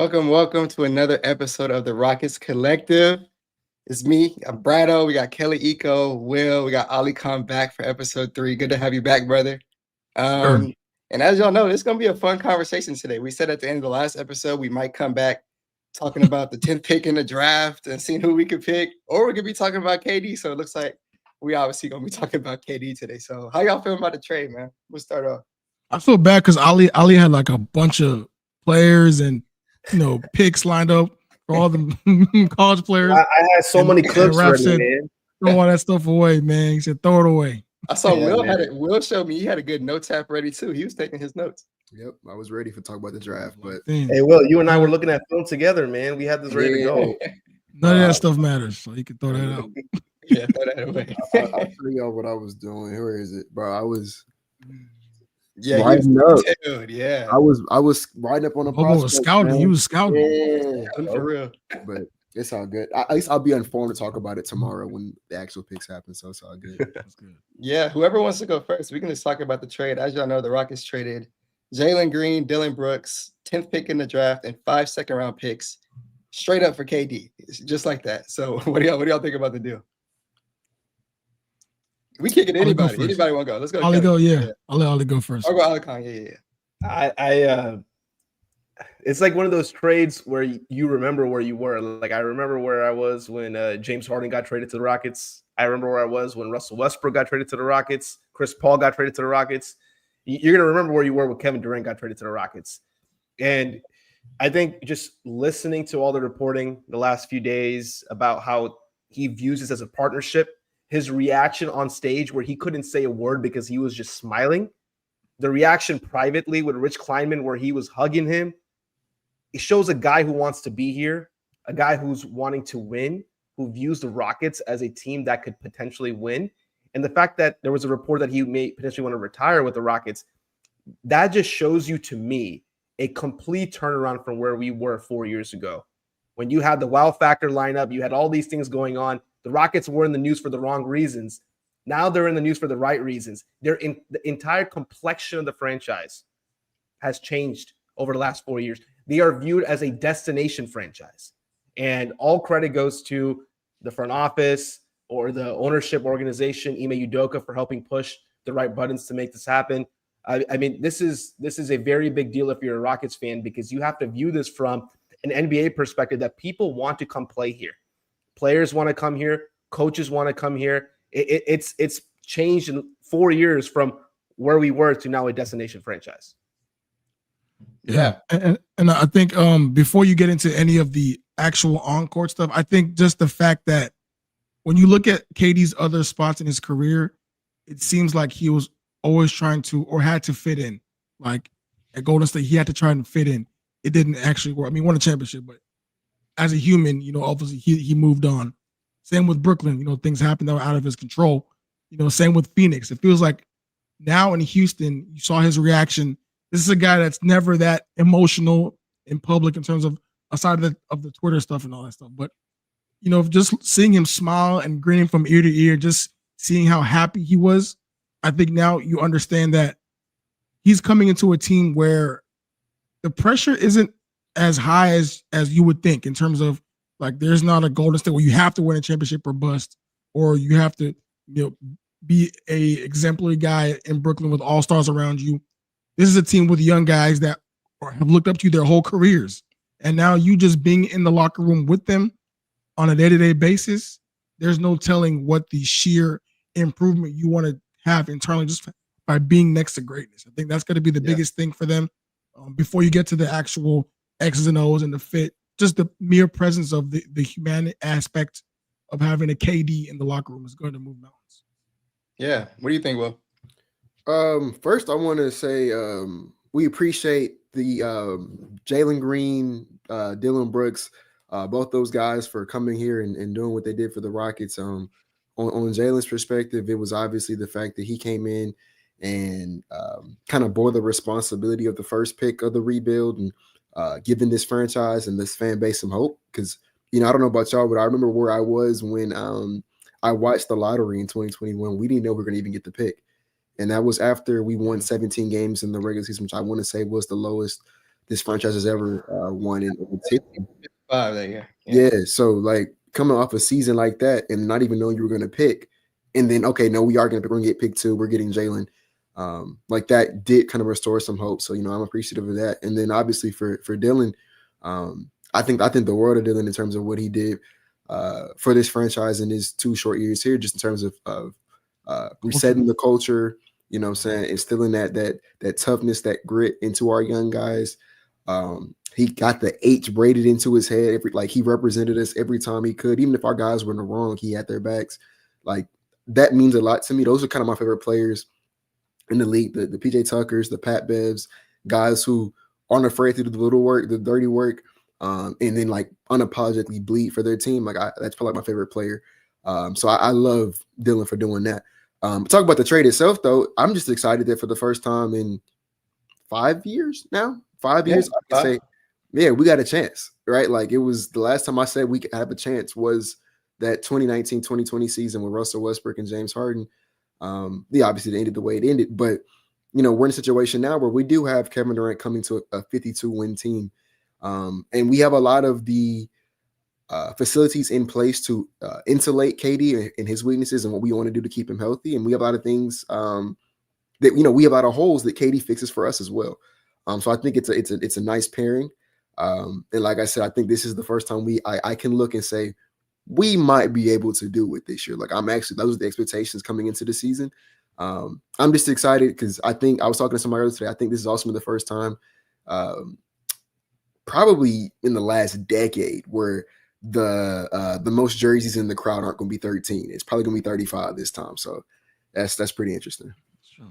Welcome to another episode of the Rockets Collective. It's me, I'm Brado. We got Kelly Eco, Will. We got Ali Khan back for episode 3. Good to have you back, brother. Sure. And as y'all know, this is going to be a fun conversation today. We said at the end of the last episode, we might come back talking about the 10th pick in the draft and seeing who we could pick, or we could be talking about KD. So it looks like we obviously going to be talking about KD today. So how y'all feeling about the trade, man? We'll start off. I feel bad because Ali had like a bunch of players and picks lined up for all the college players. I had so many clips ready, man. Throw all that stuff away, man. He said throw it away. I saw Will had it. Will showed me he had a good note app ready too. He was taking his notes. Yep, I was ready for talk about the draft. But hey, Will, you and I were looking at film together, man. We had this ready to go. None of that stuff matters, so you can throw that out. Yeah, throw that away. I'll tell y'all what I was doing. Where is it, bro? I was. Yeah, riding up. Dude, yeah. I was riding up on the prospect. Was scouting. He was scouting. Yeah, for real. But it's all good. At least I'll be informed to talk about it tomorrow when the actual picks happen. So it's all good. That's good. Yeah, whoever wants to go first, we can just talk about the trade. As y'all know, the Rockets traded Jalen Green, Dillon Brooks, 10th pick in the draft, and 5 second-round picks straight up for KD. It's just like that. So what do y'all think about the deal? We kick it to anybody. Anybody want to go? Let's go. Ollie go, yeah. I'll let Ollie go first. I'll go Ollie Khan. Yeah. It's like one of those trades where you remember where you were. Like I remember where I was when James Harden got traded to the Rockets. I remember where I was when Russell Westbrook got traded to the Rockets. Chris Paul got traded to the Rockets. You're gonna remember where you were when Kevin Durant got traded to the Rockets. And I think just listening to all the reporting the last few days about how he views this as a partnership. His reaction on stage where he couldn't say a word because he was just smiling. The reaction privately with Rich Kleinman where he was hugging him. It shows a guy who wants to be here, a guy who's wanting to win, who views the Rockets as a team that could potentially win. And the fact that there was a report that he may potentially want to retire with the Rockets, that just shows you to me a complete turnaround from where we were 4 years ago. When you had the wow factor lineup, you had all these things going on. The Rockets were in the news for the wrong reasons. Now they're in the news for the right reasons. The entire complexion of the franchise has changed over the last 4 years. They are viewed as a destination franchise. And all credit goes to the front office or the ownership organization, Ime Udoka, for helping push the right buttons to make this happen. I mean, this is a very big deal if you're a Rockets fan because you have to view this from an NBA perspective that people want to come play here. Players want to come here. Coaches want to come here. It's changed in 4 years from where we were to now a destination franchise. Yeah. And I think before you get into any of the actual on-court stuff, I think just the fact that when you look at KD's other spots in his career, it seems like he was always trying to or had to fit in. Like at Golden State, he had to try and fit in. It didn't actually work. I mean, he won a championship, but as a human, obviously he moved on. Same with Brooklyn, things happened that were out of his control. Same with Phoenix. It feels like now in Houston, you saw his reaction. This is a guy that's never that emotional in public in terms of aside of the Twitter stuff and all that stuff. But, just seeing him smile and grinning from ear to ear, just seeing how happy he was, I think now you understand that he's coming into a team where the pressure isn't as high as you would think in terms of like there's not a Golden State where you have to win a championship or bust, or you have to be a exemplary guy in Brooklyn with all-stars around you. This is a team with young guys that have looked up to you their whole careers. And now you just being in the locker room with them on a day-to-day basis, there's no telling what the sheer improvement you want to have internally just by being next to greatness. I think that's going to be the biggest thing for them before you get to the actual X's and O's and the fit. Just the mere presence of the human aspect of having a KD in the locker room is going to move mountains. Yeah. What do you think, Will? First, I want to say we appreciate the Jalen Green, Dillon Brooks, both those guys for coming here and doing what they did for the Rockets. On Jalen's perspective, it was obviously the fact that he came in and kind of bore the responsibility of the first pick of the rebuild and giving this franchise and this fan base some hope. Because, I don't know about y'all, but I remember where I was when I watched the lottery in 2021. We didn't know we were going to even get the pick. And that was after we won 17 games in the regular season, which I want to say was the lowest this franchise has ever won in its history. 5 that year. Yeah. So like coming off a season like that and not even knowing you were going to pick, and then okay, no, we are going to get pick 2. We're getting Jalen. Like that did kind of restore some hope. So I'm appreciative of that. And then obviously for Dylan, I think the world of Dylan in terms of what he did for this franchise in his 2 short years here, just in terms of resetting the culture. You know what I'm saying? Instilling that toughness, that grit into our young guys. He got the H braided into his head. He represented us every time he could. Even if our guys were in the wrong, he had their backs. Like that means a lot to me. Those are kind of my favorite players in the league. The PJ Tuckers, the Pat Bevs, guys who aren't afraid to do the little work, the dirty work, and then like unapologetically bleed for their team. That's probably my favorite player. So I love Dylan for doing that. Talk about the trade itself, though. I'm just excited that for the first time in 5 years now, 5 years, I can say, yeah, we got a chance, right? Like it was the last time I said we could have a chance was that 2019-2020 season with Russell Westbrook and James Harden. Obviously it ended the way it ended, but we're in a situation now where we do have Kevin Durant coming to a 52-win team, and we have a lot of the facilities in place to insulate KD and his weaknesses and what we want to do to keep him healthy. And we have a lot of things that we have a lot of holes that KD fixes for us as well. So I think it's a nice pairing. And like I said, I think this is the first time I can look and say we might be able to do it this year. Like those are the expectations coming into the season. I'm just excited because I think I was talking to somebody earlier today. I think this is also the first time, probably in the last decade, where the most jerseys in the crowd aren't going to be 13. It's probably going to be 35 this time. So that's pretty interesting. Sure.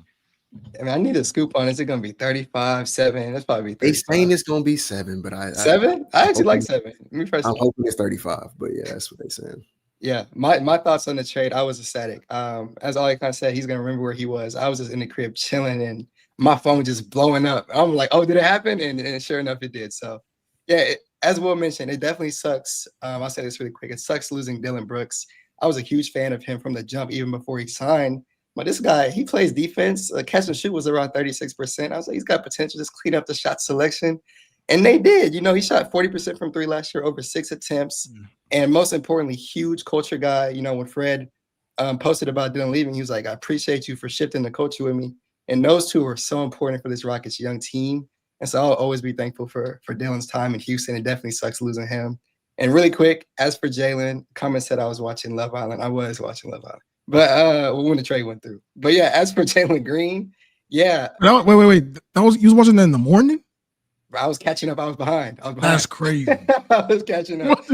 I mean, I need a scoop on. Is it going to be 35, 7? That's probably 35. They saying it's going to be 7, but 7? I actually like 7. Me personally. I'm hoping it's 35, but yeah, that's what they're saying. Yeah, my thoughts on the trade, I was ecstatic. As Ollie kind of said, he's going to remember where he was. I was just in the crib chilling and my phone just blowing up. I'm like, oh, did it happen? And sure enough, it did. So, yeah, as Will mentioned, it definitely sucks. I'll say this really quick. It sucks losing Dillon Brooks. I was a huge fan of him from the jump, even before he signed. But this guy, he plays defense. Catch and shoot was around 36%. I was like, he's got potential. Just clean up the shot selection. And they did. He shot 40% from 3 last year, over 6 attempts. And most importantly, huge culture guy. When Fred posted about Dillon leaving, he was like, I appreciate you for shifting the culture with me. And those two are so important for this Rockets young team. And so I'll always be thankful for Dillon's time in Houston. It definitely sucks losing him. And really quick, as for Jalen, Carmen said I was watching Love Island. I was watching Love Island. But when the trade went through. But yeah, as for Jalen Green, yeah. No, wait. You was watching that in the morning? I was catching up. I was behind. That's crazy. I was catching up.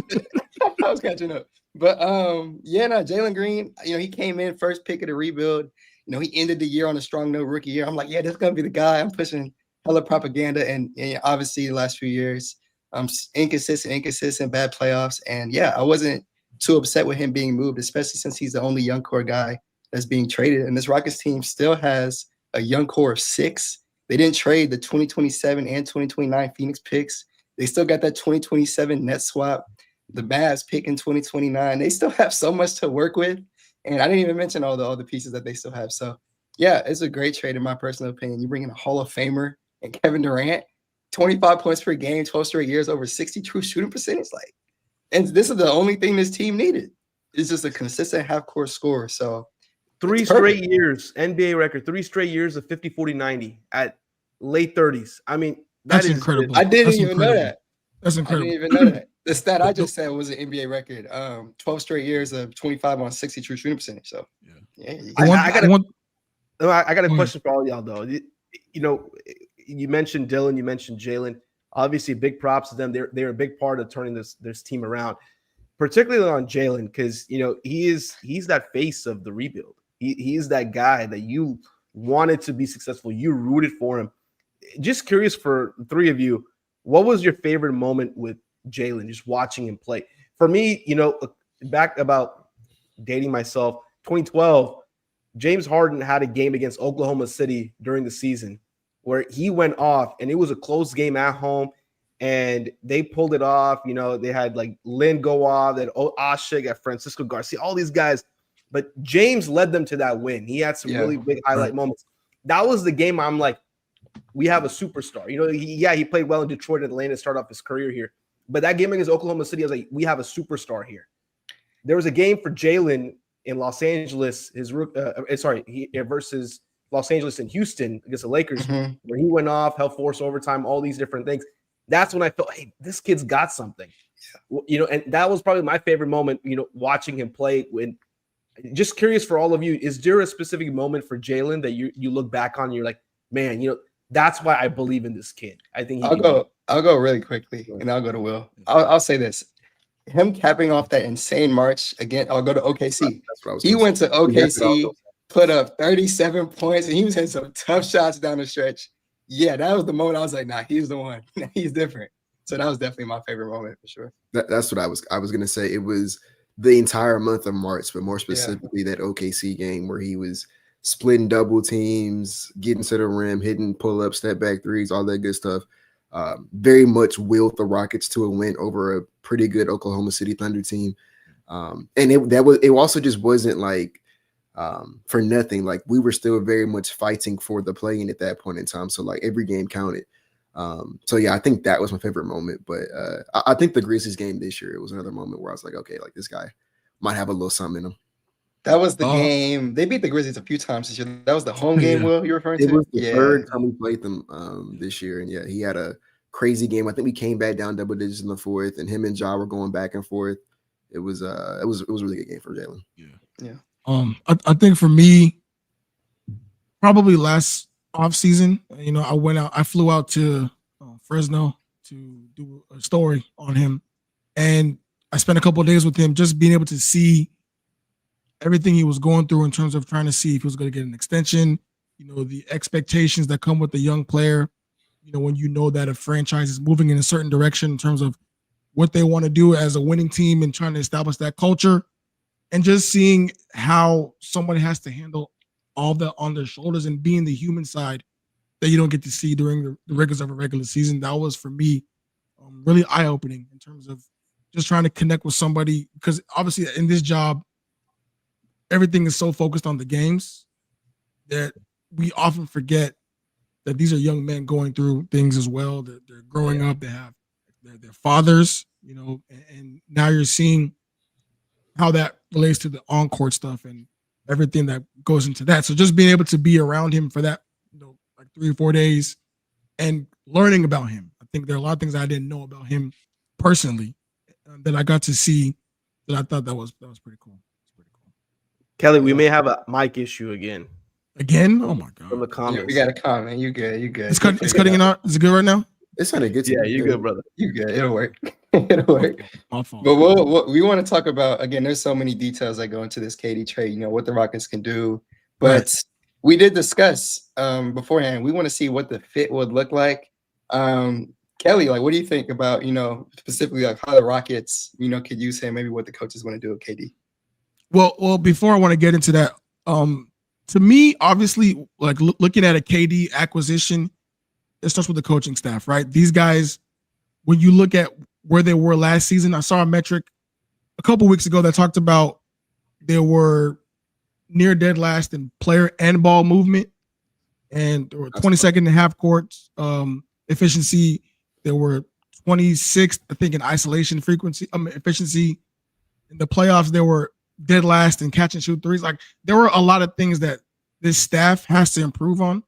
But Jalen Green, he came in first pick of the rebuild. He ended the year on a strong note, rookie year. I'm like, yeah, this is gonna be the guy. I'm pushing hella propaganda, and obviously the last few years, inconsistent, bad playoffs, and yeah, I wasn't too upset with him being moved, especially since he's the only young core guy that's being traded. And this Rockets team still has a young core of 6. They didn't trade the 2027 and 2029 Phoenix picks. They still got that 2027 net swap, the Mavs pick in 2029. They still have so much to work with. And I didn't even mention all the pieces that they still have. So, yeah, it's a great trade in my personal opinion. You bring in a Hall of Famer and Kevin Durant, 25 points per game, 12 straight years, over 60 true shooting percentage. And this is the only thing this team needed. It's just a consistent half-court scorer. So 3 straight years, NBA record, 3 straight years of 50, 40, 90 at late 30s. I mean, that's incredible. I didn't even know that. That's incredible. I didn't even know that. The stat I just said was an NBA record. 12 straight years of 25 on 60 true shooting percentage. So, yeah. I got a question for all y'all, though. You mentioned Dylan, you mentioned Jalen. Obviously, big props to them. They're a big part of turning this team around, particularly on Jalen, because he's that face of the rebuild. He is that guy that you wanted to be successful. You rooted for him. Just curious for the 3 of you, what was your favorite moment with Jalen, just watching him play? For me, back about dating myself, 2012, James Harden had a game against Oklahoma City during the season where he went off, and it was a close game at home, and they pulled it off. They had like Lynn go off, then Ashik at Francisco Garcia, all these guys. But James led them to that win. He had some really big highlight moments. That was the game I'm like, we have a superstar. You know, he played well in Detroit and Atlanta to start off his career here. But that game against Oklahoma City, I was like, we have a superstar here. There was a game for Jalen in Los Angeles, versus Los Angeles and Houston against the Lakers, where he went off, held force overtime, all these different things. That's when I felt, hey, this kid's got something. Yeah. You know, and that was probably my favorite moment, you know, watching him play. When just curious for all of you, is there a specific moment for Jalen that you look back on and you're like, man, you know, that's why I believe in this kid. I think I'll go really quickly, and I'll go to Will. I'll say this. Him capping off that insane march again, I'll go to OKC. He went to OKC, put up 37 points, and he was hitting some tough shots down the stretch. Yeah, that was the moment I was like, nah, he's the one. He's different. So that was definitely my favorite moment for sure. That's what I was going to say. It was the entire month of March, but more specifically that OKC game where he was splitting double teams, getting to the rim, hitting pull-ups, step-back threes, all that good stuff. Very much willed the Rockets to a win over a pretty good Oklahoma City Thunder team. And it also just wasn't like for nothing. Like we were still very much fighting for the play-in at that point in time. So like every game counted. So yeah, I think that was my favorite moment. But I think the Grizzlies game this year, it was another moment where I was like, okay, like this guy might have a little something in him. That was the game. They beat the Grizzlies a few times this year. That was the home game, Will, you're referring to? It was the third time we played them this year. And yeah, he had a crazy game. I think we came back down double digits in the fourth, and him and Ja were going back and forth. It was a really good game for Jalen. Yeah. I think for me, probably last off season, you know, I flew out to Fresno to do a story on him, and I spent a couple of days with him, just being able to see everything he was going through in terms of trying to see if he was going to get an extension, you know, the expectations that come with the young player, you know, when you know that a franchise is moving in a certain direction in terms of what they want to do as a winning team and trying to establish that culture, and just seeing how someone has to handle all that on their shoulders and being the human side that you don't get to see during the rigors of a regular season. That was, for me, really eye-opening in terms of just trying to connect with somebody, because obviously in this job, everything is so focused on the games that we often forget that these are young men going through things as well. They're growing up. They have their fathers, you know, and now you're seeing how that relates to the on-court stuff and everything that goes into that. So just being able to be around him for that, you know, like 3 or 4 days and learning about him. I think there are a lot of things I didn't know about him personally that I got to see that I thought that was pretty cool. Kelly, we may have a mic issue again. Again? Oh my God. From the comments. We got a comment. You good. It's cutting it out. Is it good right now? It's kind of good. Yeah, you good, brother. You good. It'll work. It'll work. My fault. But we want to talk about, again, there's so many details that go into this KD trade, you know, what the Rockets can do. But we did discuss beforehand, we want to see what the fit would look like. Kelly, like, what do you think about, you know, specifically like how the Rockets, you know, could use him, maybe what the coaches want to do with KD? Well, before I want to get into that, to me, obviously, like looking at a KD acquisition, it starts with the coaching staff, right? These guys, when you look at where they were last season, I saw a metric a couple weeks ago that talked about they were near dead last in player and ball movement, and there were 22nd in half court efficiency. There were 26th, I think, in isolation efficiency. In the playoffs, they were dead last in catch and shoot threes. Like, there were a lot of things that this staff has to improve on.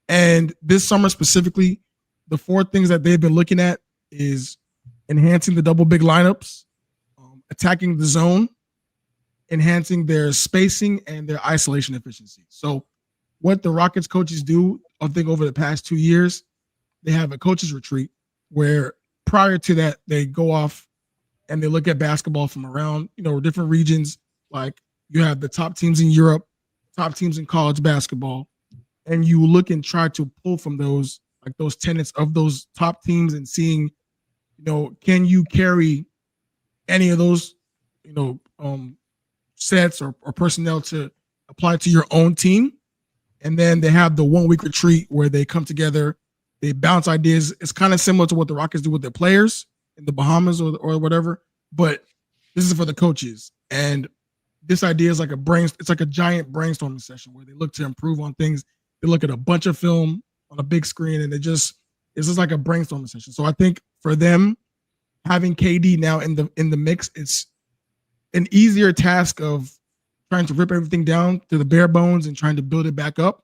And this summer specifically, the 4 things that they've been looking at is enhancing the double big lineups, attacking the zone, enhancing their spacing and their isolation efficiency. So what the Rockets coaches do, I think over the past 2 years, they have a coaches retreat where prior to that, they go off and they look at basketball from around, you know, different regions. Like, you have the top teams in Europe, top teams in college basketball, and you look and try to pull from those, like those tenets of those top teams, and seeing, you know, can you carry any of those, you know, sets or personnel to apply to your own team. And then they have the 1 week retreat where they come together, they bounce ideas. It's kind of similar to what the Rockets do with their players in the Bahamas or whatever, but this is for the coaches. And this idea is like it's like a giant brainstorming session where they look to improve on things. They look at a bunch of film on a big screen, and it's just like a brainstorming session. So I think for them, having KD now in the mix, it's an easier task of trying to rip everything down to the bare bones and trying to build it back up.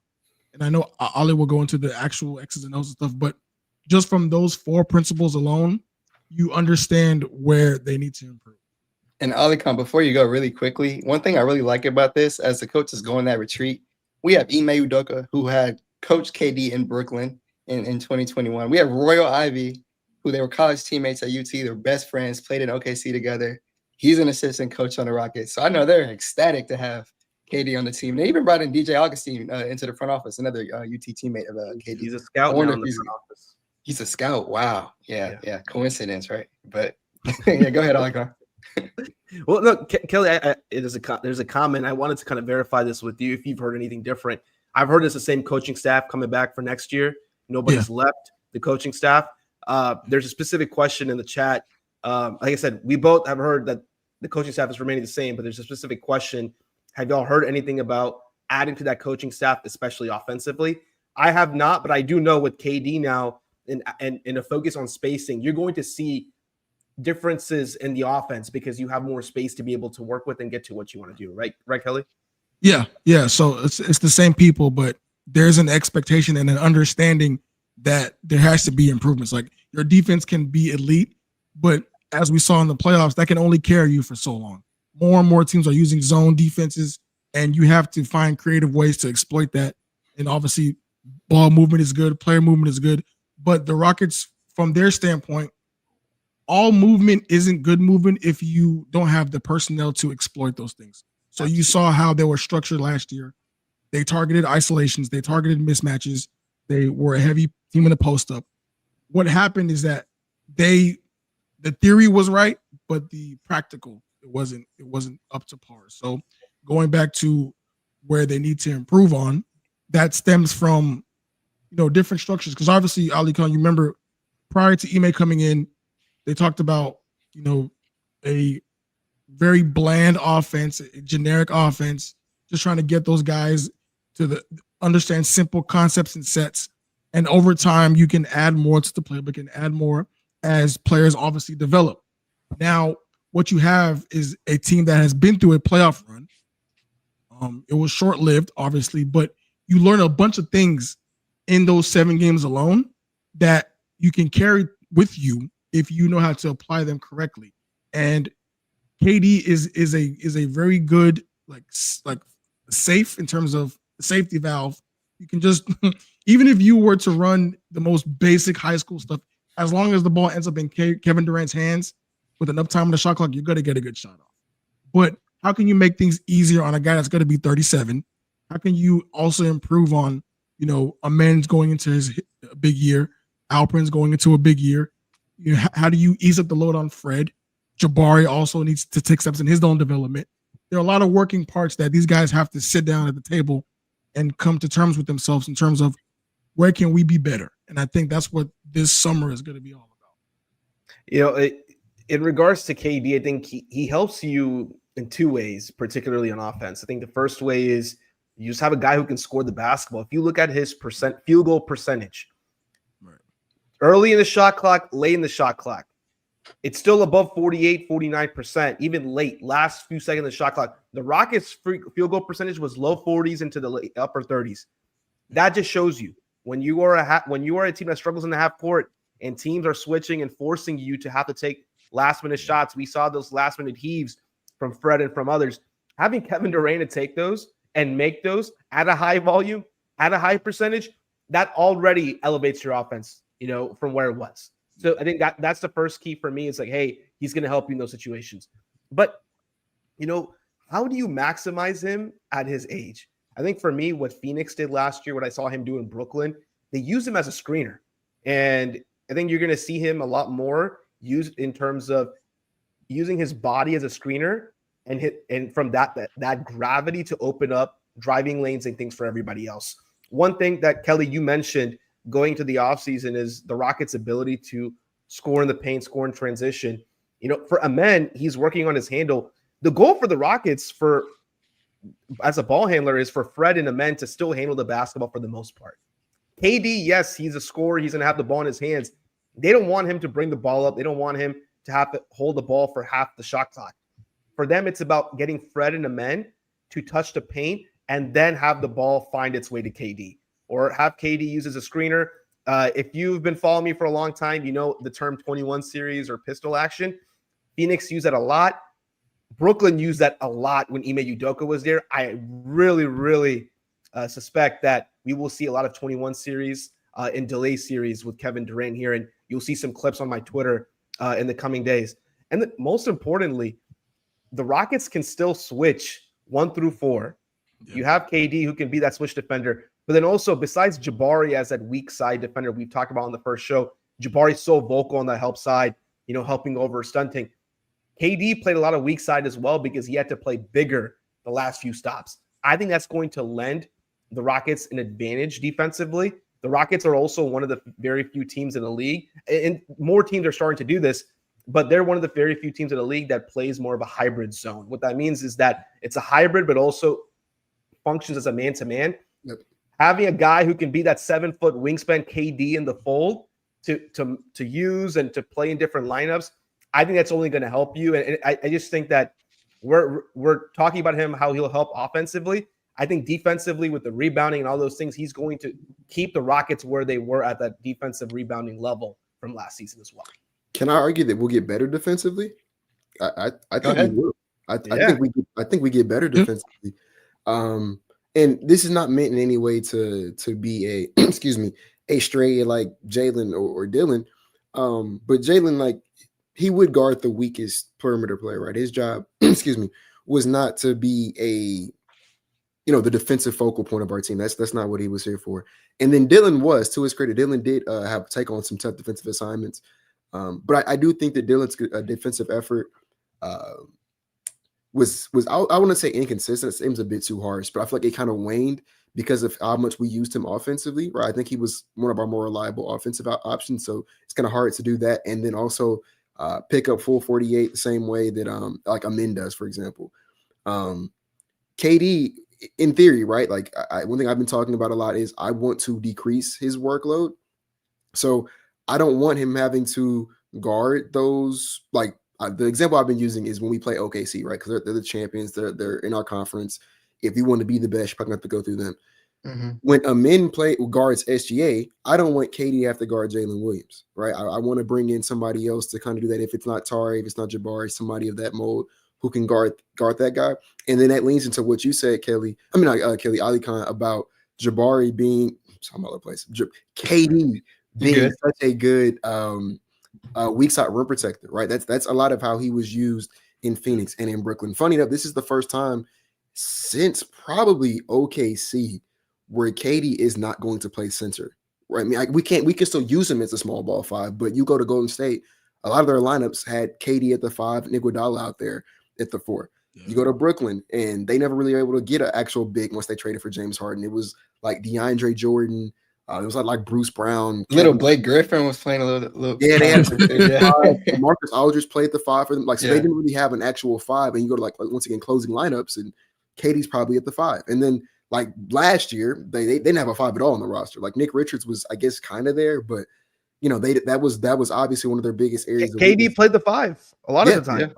And I know Ali will go into the actual X's and O's and stuff, but just from those 4 principles alone, you understand where they need to improve. And Ali Khan, before you go really quickly, one thing I really like about this, as the coaches go on that retreat, we have Ime Udoka, who had coached KD in Brooklyn in 2021. We have Royal Ivy, who they were college teammates at UT. They're best friends, played in OKC together. He's an assistant coach on the Rockets. So I know they're ecstatic to have KD on the team. They even brought in DJ Augustine into the front office, another UT teammate of KD. He's a scout now in the front office. He's a scout. Wow. Yeah. Coincidence, right? But yeah, go ahead, Alec. Well, look, Kelly, there's a comment. I wanted to kind of verify this with you if you've heard anything different. I've heard it's the same coaching staff coming back for next year. Nobody's left the coaching staff. There's a specific question in the chat. Like I said, we both have heard that the coaching staff is remaining the same, but there's a specific question. Have y'all heard anything about adding to that coaching staff, especially offensively? I have not, but I do know with KD now and a focus on spacing, you're going to see differences in the offense because you have more space to be able to work with and get to what you want to do. Right, Kelly? Yeah. So it's the same people, but there's an expectation and an understanding that there has to be improvements. Like your defense can be elite, but as we saw in the playoffs, that can only carry you for so long. More and more teams are using zone defenses, and you have to find creative ways to exploit that. And obviously, ball movement is good, player movement is good, but the Rockets, from their standpoint, all movement isn't good movement if you don't have the personnel to exploit those things. So you saw how they were structured last year. They targeted isolations. They targeted mismatches. They were a heavy team in the post up. What happened is that the theory was right, but the practical, it wasn't up to par. So going back to where they need to improve on, that stems from, different structures. Because obviously, Ali Khan, you remember prior to Ime coming in, they talked about, a very bland offense, a generic offense, just trying to get those guys to understand simple concepts and sets. And over time, you can add more to the playbook and add more as players obviously develop. Now, what you have is a team that has been through a playoff run. It was short-lived, obviously, but you learn a bunch of things in those 7 games alone that you can carry with you if you know how to apply them correctly. And KD is a very good like safe in terms of safety valve. You can just even if you were to run the most basic high school stuff, as long as the ball ends up in Kevin Durant's hands with enough time on the shot clock, you're gonna get a good shot off. But how can you make things easier on a guy that's going to be 37? How can you also improve on, a man's going into his big year, Alperin's going into a big year? How do you ease up the load on Fred? Jabari also needs to take steps in his own development. There are a lot of working parts that these guys have to sit down at the table and come to terms with themselves in terms of where can we be better? And I think that's what this summer is going to be all about. In regards to KD, I think he helps you in 2 ways, particularly on offense. I think the first way is you just have a guy who can score the basketball. If you look at his field goal percentage, right, early in the shot clock, late in the shot clock, it's still above 48, 49%, even late, last few seconds of the shot clock. The Rockets' field goal percentage was low 40s into the upper 30s. That just shows you when you are a team that struggles in the half court and teams are switching and forcing you to have to take last-minute shots. We saw those last-minute heaves from Fred and from others. Having Kevin Durant to take those and make those at a high volume, at a high percentage, that already elevates your offense, from where it was. So I think that's the first key for me. It's like, hey, he's going to help you in those situations. But, how do you maximize him at his age? I think for me, what Phoenix did last year, what I saw him do in Brooklyn, they used him as a screener. And I think you're going to see him a lot more used in terms of using his body as a screener and from that gravity to open up driving lanes and things for everybody else. One thing that, Kelly, you mentioned going to the offseason is the Rockets' ability to score in the paint, score in transition. For Amen, he's working on his handle. The goal for the Rockets as a ball handler is for Fred and Amen to still handle the basketball for the most part. KD, yes, he's a scorer. He's going to have the ball in his hands. They don't want him to bring the ball up. They don't want him to have to hold the ball for half the shot clock. For them, it's about getting Fred and Amen to touch the paint and then have the ball find its way to KD, or have KD use as a screener. If you've been following me for a long time, you know the term 21 series or pistol action. Phoenix used that a lot. Brooklyn used that a lot when Ime Udoka was there. I really suspect that we will see a lot of 21 series in delay series with Kevin Durant here, and you'll see some clips on my Twitter in the coming days. And most importantly, the Rockets can still switch 1 through 4. Yeah. You have KD who can be that switch defender, but then also besides Jabari as that weak side defender we've talked about on the first show, Jabari's so vocal on the help side, helping over stunting. KD played a lot of weak side as well because he had to play bigger the last few stops. I think that's going to lend the Rockets an advantage defensively. The Rockets are also one of the very few teams in the league, and more teams are starting to do this, but they're one of the very few teams in the league that plays more of a hybrid zone. What that means is that it's a hybrid, but also functions as a man-to-man. Yep. Having a guy who can be that 7-foot wingspan KD in the fold to use and to play in different lineups, I think that's only going to help you. And I just think that we're talking about him, how he'll help offensively. I think defensively with the rebounding and all those things, he's going to keep the Rockets where they were at that defensive rebounding level from last season as well. Can I argue that we'll get better defensively? I think we will. I think we get better defensively. And this is not meant in any way to be a a stray like Jalen or Dylan. But Jalen, he would guard the weakest perimeter player, right? His job, was not to be the defensive focal point of our team. That's not what he was here for. And then Dylan was, to his credit, Dylan did have to take on some tough defensive assignments. But I do think that Dylan's defensive effort was I want to say inconsistent. It seems a bit too harsh, but I feel like it kind of waned because of how much we used him offensively, right? I think he was one of our more reliable offensive options, so it's kind of hard to do that. And then also pick up full 48 the same way that like Amin does, for example. KD, in theory, right? One thing I've been talking about a lot is I want to decrease his workload. So I don't want him having to guard those. The example I've been using is when we play OKC, right? Because they're the champions. They're in our conference. If you want to be the best, you're probably going to have to go through them. Mm-hmm. When Amin guards SGA, I don't want KD to have to guard Jalen Williams, right? I want to bring in somebody else to kind of do that. If it's not Tari, if it's not Jabari, somebody of that mold who can guard that guy. And then that leads into what you said, Ali Khan, about Jabari being some other place. KD being such a good weak side rim protector, right? That's a lot of how he was used in Phoenix and in Brooklyn. Funny enough, this is the first time since probably OKC where KD is not going to play center, right? I mean, we can still use him as a small ball 5, but you go to Golden State, a lot of their lineups had KD at the 5, and Iguodala out there at the 4. Yeah. You go to Brooklyn, and they never really were able to get an actual big once they traded for James Harden. It was like DeAndre Jordan. It was like Bruce Brown. Little Blake Griffin was playing a little. Yeah, they had Marcus Aldridge played the 5 for them. They didn't really have an actual 5. And you go to once again closing lineups, and KD's probably at the 5. And then last year, they didn't have a 5 at all on the roster. Nick Richards was, I guess, kind of there, but that was obviously one of their biggest areas. KD played the 5 a lot of the time.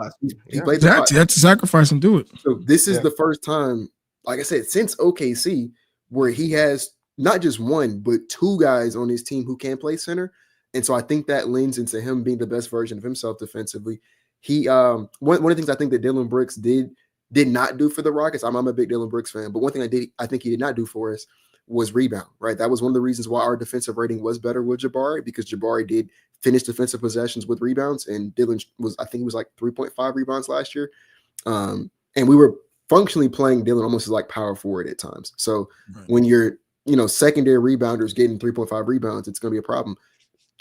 He played the 5. You had to sacrifice and do it. So this is the first time, like I said, since OKC, where he has not just one, but 2 guys on his team who can play center. And so I think that lends into him being the best version of himself defensively. He one of the things I think that Dillon Brooks did not do for the Rockets. I'm a big Dillon Brooks fan, but one thing I think he did not do for us was rebound, right? That was one of the reasons why our defensive rating was better with Jabari, because Jabari did finish defensive possessions with rebounds, and Dillon was 3.5 rebounds last year. And we were functionally playing Dillon almost as power forward at times. So when you're secondary rebounders getting 3.5 rebounds, it's going to be a problem.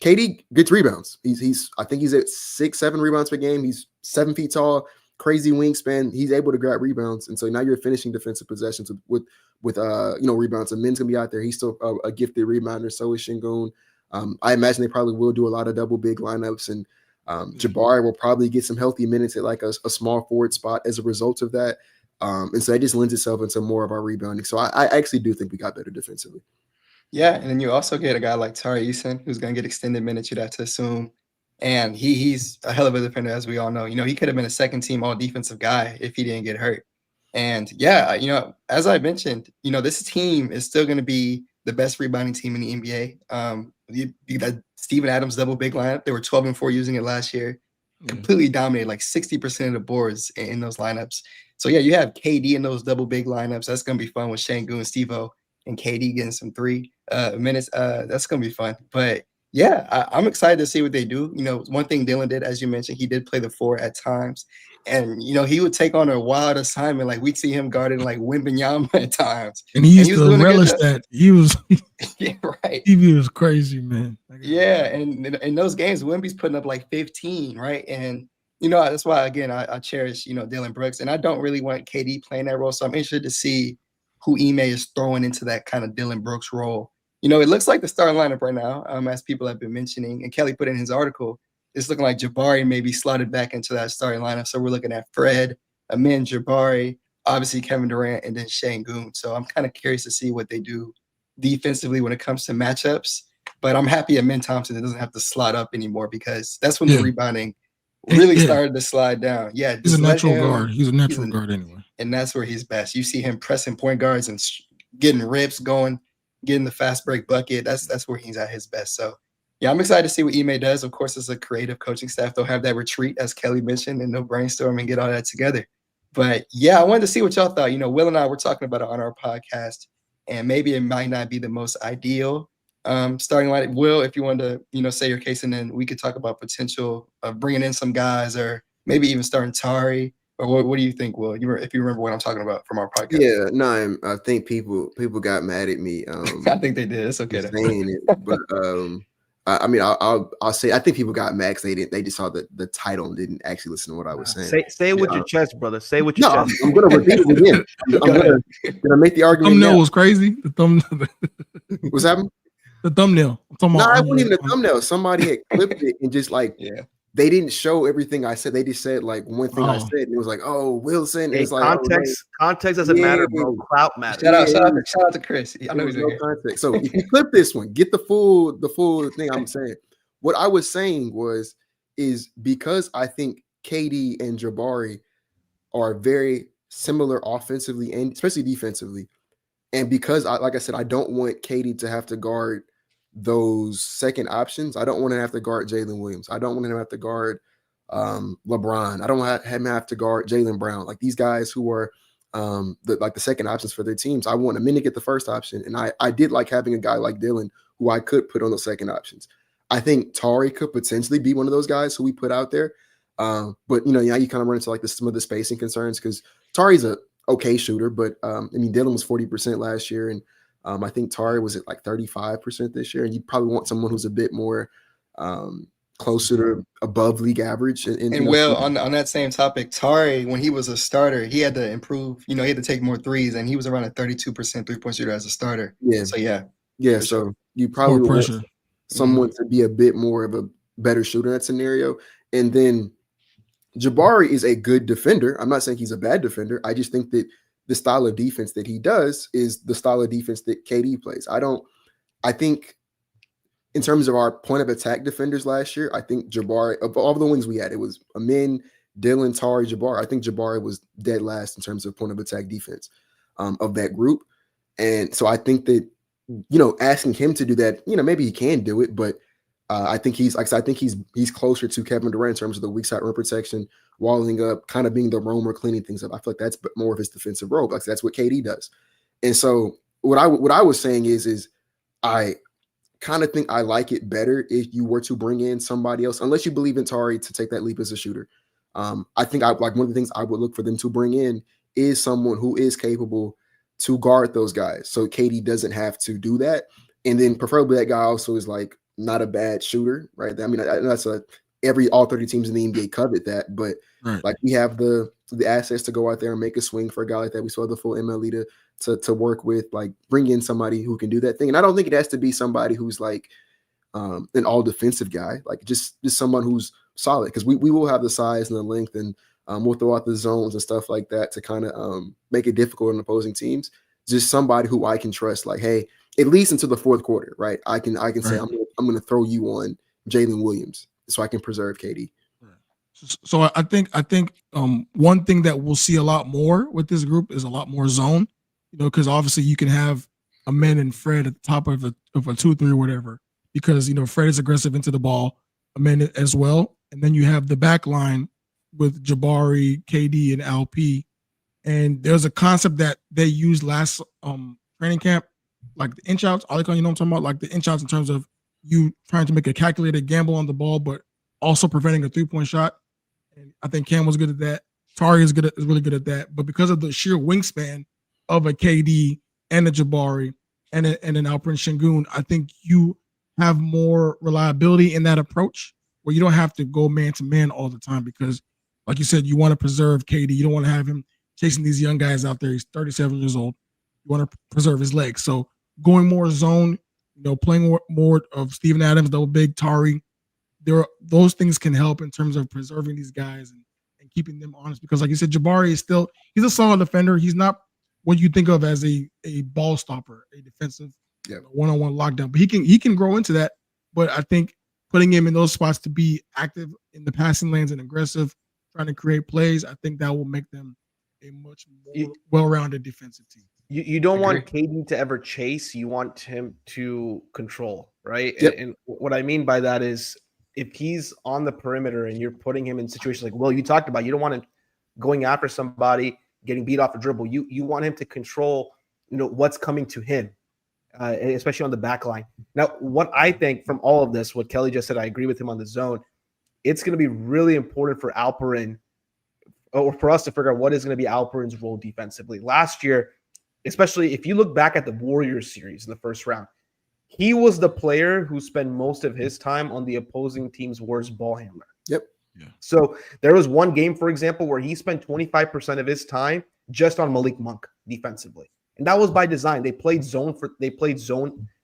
KD gets rebounds. I think he's at 6-7 rebounds per game. He's 7 feet tall, crazy wingspan. He's able to grab rebounds. And so now you're finishing defensive possessions with rebounds. And Min's going to be out there. He's still a gifted rebounder. So is Şengün. I imagine they probably will do a lot of double big lineups, and Jabari will probably get some healthy minutes at a small forward spot as a result of that. And so that just lends itself into more of our rebounding. So I actually do think we got better defensively. Yeah, and then you also get a guy like Tari Eason, who's going to get extended minutes, you'd have to assume. And he's a hell of a defender, as we all know. He could have been a second team all defensive guy if he didn't get hurt. And yeah, as I mentioned, this team is still going to be the best rebounding team in the NBA. You got Steven Adams double big lineup. They were 12-4 using it last year. Completely dominated, like 60% of the boards in those lineups. So yeah, you have KD in those double big lineups. That's going to be fun with Şengün and Steve-O and KD getting some 3 minutes. That's going to be fun. But yeah, I'm excited to see what they do. One thing Dylan did, as you mentioned, he did play the 4 at times. And, he would take on a wild assignment. Like, we'd see him guarding, like, Wembanyama at times. And he used to relish that. He was yeah, right. He was crazy, man. Yeah, and in those games, Wemby's putting up, like, 15, right? And, that's why, again, I cherish, Dylan Brooks. And I don't really want KD playing that role. So I'm interested to see who Ime is throwing into that kind of Dylan Brooks role. It looks like the starting lineup right now, as people have been mentioning, and Kelly put in his article, it's looking like Jabari may be slotted back into that starting lineup. So we're looking at Fred, Amin, Jabari, obviously Kevin Durant, and then Şengün. So I'm kind of curious to see what they do defensively when it comes to matchups. But I'm happy Amin Thompson doesn't have to slot up anymore, because that's when the rebounding really started to slide down. Yeah, he's a natural guard. He's a natural guard anyway. And that's where he's best. You see him pressing point guards and getting rips going, getting the fast break bucket. That's where he's at his best. So yeah, I'm excited to see what Ime does. Of course, as a creative coaching staff, they'll have that retreat, as Kelly mentioned, and they'll brainstorm and get all that together. But yeah, I wanted to see what y'all thought. Will and I were talking about it on our podcast, and maybe it might not be the most ideal starting line. Will, if you wanted to, say your case, and then we could talk about potential of bringing in some guys, or maybe even starting Tari. Or what do you think, Will? If you remember what I'm talking about from our podcast? Yeah, no, I think people got mad at me. I think they did. It's okay. Saying it, but I mean, I'll say I think people got mad because they just saw the title and didn't actually listen to what I was saying. Say it with your chest, brother. Say it with your chest. I'm gonna repeat it again. I'm gonna make the argument. The thumbnail was crazy. The thumbnail. What's happening? The thumbnail. No, it wasn't even a thumbnail. Somebody had clipped it and just they didn't show everything I said. They just said like one thing I said, and it was like, "Oh, Wilson." It's like context doesn't matter, bro. Clout matters. Shout out to Chris. I know he's no context. So if you clip this one, get the full thing I'm saying. What I was saying is because I think KD and Jabari are very similar offensively and especially defensively, and because like I said, I don't want KD to have to guard those second options. I don't want to have to guard Jalen Williams. I don't want him to have to guard LeBron. I don't want him to have to guard Jaylen Brown. Like these guys who are the second options for their teams. I want him to get the first option. And I did like having a guy like Dylan who I could put on those second options. I think Tari could potentially be one of those guys who we put out there. But you kind of run into like some of the spacing concerns because Tari's a okay shooter, but I mean Dylan was 40% last year, and I think Tari was at like 35% this year, and you probably want someone who's a bit more closer to above league average. And Will, on that same topic, Tari, when he was a starter, he had to improve. He had to take more threes, and he was around a 32% 3-point shooter as a starter. Yeah. So yeah. So sure. You probably want someone to be a bit more of a better shooter in that scenario. And then Jabari is a good defender. I'm not saying he's a bad defender. I just think that the style of defense that he does is the style of defense that KD plays. I think in terms of our point of attack defenders last year, I think Jabari, of all the wings we had, it was Amin, Dylan, Tari, Jabari. I think Jabari was dead last in terms of point of attack defense of that group. And so I think that, asking him to do that, maybe he can do it, but I think he's closer to Kevin Durant in terms of the weak side rim protection, walling up, kind of being the roamer, cleaning things up. I feel like that's more of his defensive role. Like that's what KD does. And so what I was saying is I kind of think I like it better if you were to bring in somebody else, unless you believe in Tari to take that leap as a shooter. I think one of the things I would look for them to bring in is someone who is capable to guard those guys, so KD doesn't have to do that. And then preferably that guy also is like not a bad shooter, right? I mean, that's all 30 teams in the NBA covet that, but like we have the assets to go out there and make a swing for a guy like that. We still have the full MLE to work with, like bring in somebody who can do that thing. And I don't think it has to be somebody who's like an all defensive guy, like just someone who's solid, because we will have the size and the length, and we'll throw out the zones and stuff like that to kind of make it difficult on opposing teams. just somebody who I can trust. Like, hey, at least until the fourth quarter, right? I can say Right. I'm going to throw you on Jalen Williams so I can preserve KD. So I think one thing that we'll see a lot more with this group is a lot more zone, because obviously you can have a man and Fred at the top of a 2-3 or whatever, because Fred is aggressive into the ball, a man as well, and then you have the back line with Jabari, KD, and LP, and there's a concept that they used last training camp, like the inch outs. Alikon, you know what I'm talking about, like the inch outs in terms of you trying to make a calculated gamble on the ball, but also preventing a 3-point shot. And I think Cam was good at that. Tari is really good at that. But because of the sheer wingspan of a KD and a Jabari and an Alperen Şengün, I think you have more reliability in that approach where you don't have to go man to man all the time because, like you said, you want to preserve KD. You don't want to have him chasing these young guys out there. He's 37 years old. You want to preserve his legs. So going more zone, playing more of Steven Adams, double big, Tari, those things can help in terms of preserving these guys and keeping them honest. Because like you said, Jabari is he's a solid defender. He's not what you think of as a ball stopper, a defensive one-on-one lockdown. But he can grow into that. But I think putting him in those spots to be active in the passing lanes and aggressive, trying to create plays, I think that will make them a much more well-rounded defensive team. You don't want KD to ever chase. You want him to control, right? Yep. And what I mean by that is if he's on the perimeter and you're putting him in situations like, well, you talked about, you don't want him going after somebody, getting beat off a dribble. You want him to control, what's coming to him, especially on the back line. Now, what I think from all of this, what Kelly just said, I agree with him on the zone. It's going to be really important for Alperen, or for us to figure out what is going to be Alperen's role defensively. Last year, especially if you look back at the Warriors series in the first round, he was the player who spent most of his time on the opposing team's worst ball handler. Yep. Yeah. So there was one game, for example, where he spent 25% of his time just on Malik Monk defensively. And that was by design. They played zone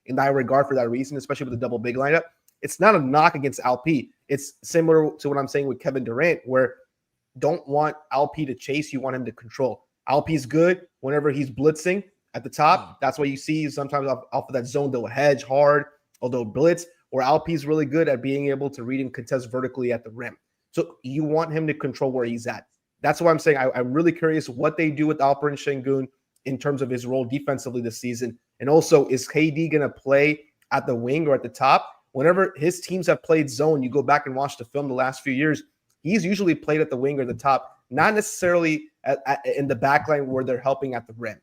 in that regard for that reason, especially with the double big lineup. It's not a knock against LP. It's similar to what I'm saying with Kevin Durant, where don't want LP to chase, you want him to control. LP's good whenever he's blitzing at the top. That's why you see sometimes off of that zone, they'll hedge hard, although blitz, or LP's really good at being able to read and contest vertically at the rim. So you want him to control where he's at. That's why I'm saying I'm really curious what they do with Alperen Şengün in terms of his role defensively this season. And also, is KD going to play at the wing or at the top? Whenever his teams have played zone, you go back and watch the film the last few years, he's usually played at the wing or the top, not necessarily in the back line where they're helping at the rim.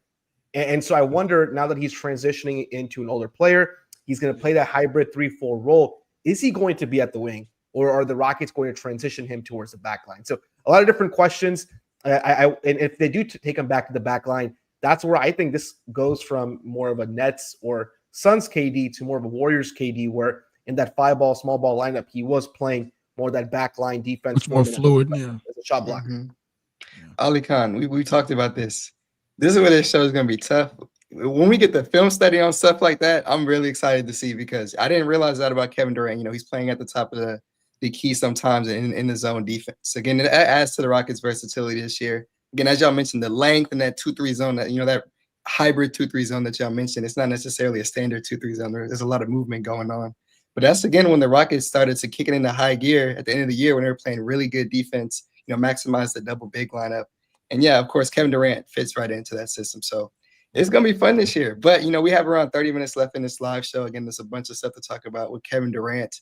And so I wonder, now that he's transitioning into an older player, he's going to play that hybrid 3-4 role. Is he going to be at the wing, or are the Rockets going to transition him towards the back line? So a lot of different questions. And if they do take him back to the back line, that's where I think this goes from more of a Nets or Suns KD to more of a Warriors KD, where in that 5-ball, small ball lineup, he was playing more of that back line defense. Much more fluid, as a shot blocker. Mm-hmm. Ali Khan, we talked about this. This is where this show is going to be tough. When we get the film study on stuff like that, I'm really excited to see, because I didn't realize that about Kevin Durant. He's playing at the top of the key sometimes in the zone defense. Again, it adds to the Rockets' versatility this year. Again, as y'all mentioned, the length in that 2-3 zone, that hybrid 2-3 zone that y'all mentioned, it's not necessarily a standard 2-3 zone. There's a lot of movement going on. But that's, again, when the Rockets started to kick it into high gear at the end of the year when they were playing really good defense, maximize the double big lineup. And yeah, of course, Kevin Durant fits right into that system. So it's going to be fun this year. But, we have around 30 minutes left in this live show. Again, there's a bunch of stuff to talk about with Kevin Durant.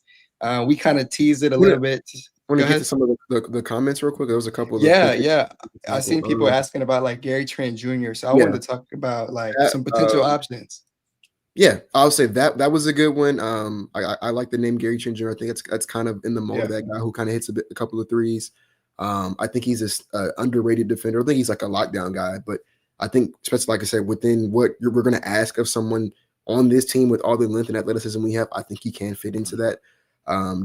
We kind of teased it a little bit. Want to get to some of the comments real quick? There was a couple of I seen people asking about like Gary Trent Jr. So I wanted to talk about some potential options. Yeah, I'll say that was a good one. I like the name Gary Trent Jr. I think that's kind of in the mold of that guy who kind of hits a couple of threes. I think he's a underrated defender. I think he's like a lockdown guy, but I think, especially like I said, within what we're going to ask of someone on this team with all the length and athleticism we have, I think he can fit into that.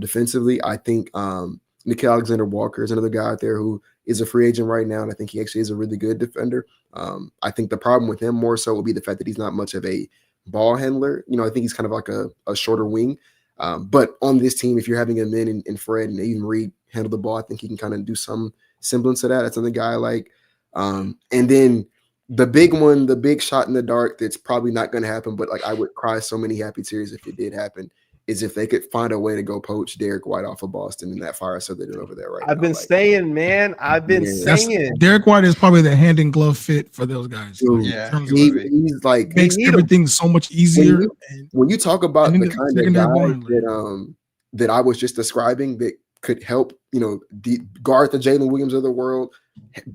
Defensively, I think Nickeil Alexander-Walker is another guy out there who is a free agent right now, and I think he actually is a really good defender. I think the problem with him more so will be the fact that he's not much of a ball handler. I think he's kind of like a shorter wing. But on this team, if you're having him in Fred and even Reed handle the ball, I think he can kind of do some semblance of that. That's another guy I like. And then the big one, the big shot in the dark that's probably not going to happen, but like I would cry so many happy tears if it did happen, is if they could find a way to go poach Derek White off of Boston in that fire so they're doing over there right I've now. been saying, man. I've been saying. Derek White is probably the hand in glove fit for those guys. Dude, Yeah, he's like makes everything so much easier. When you talk about the kind of guy that I was just describing that could help, guard the Jalen Williams of the world,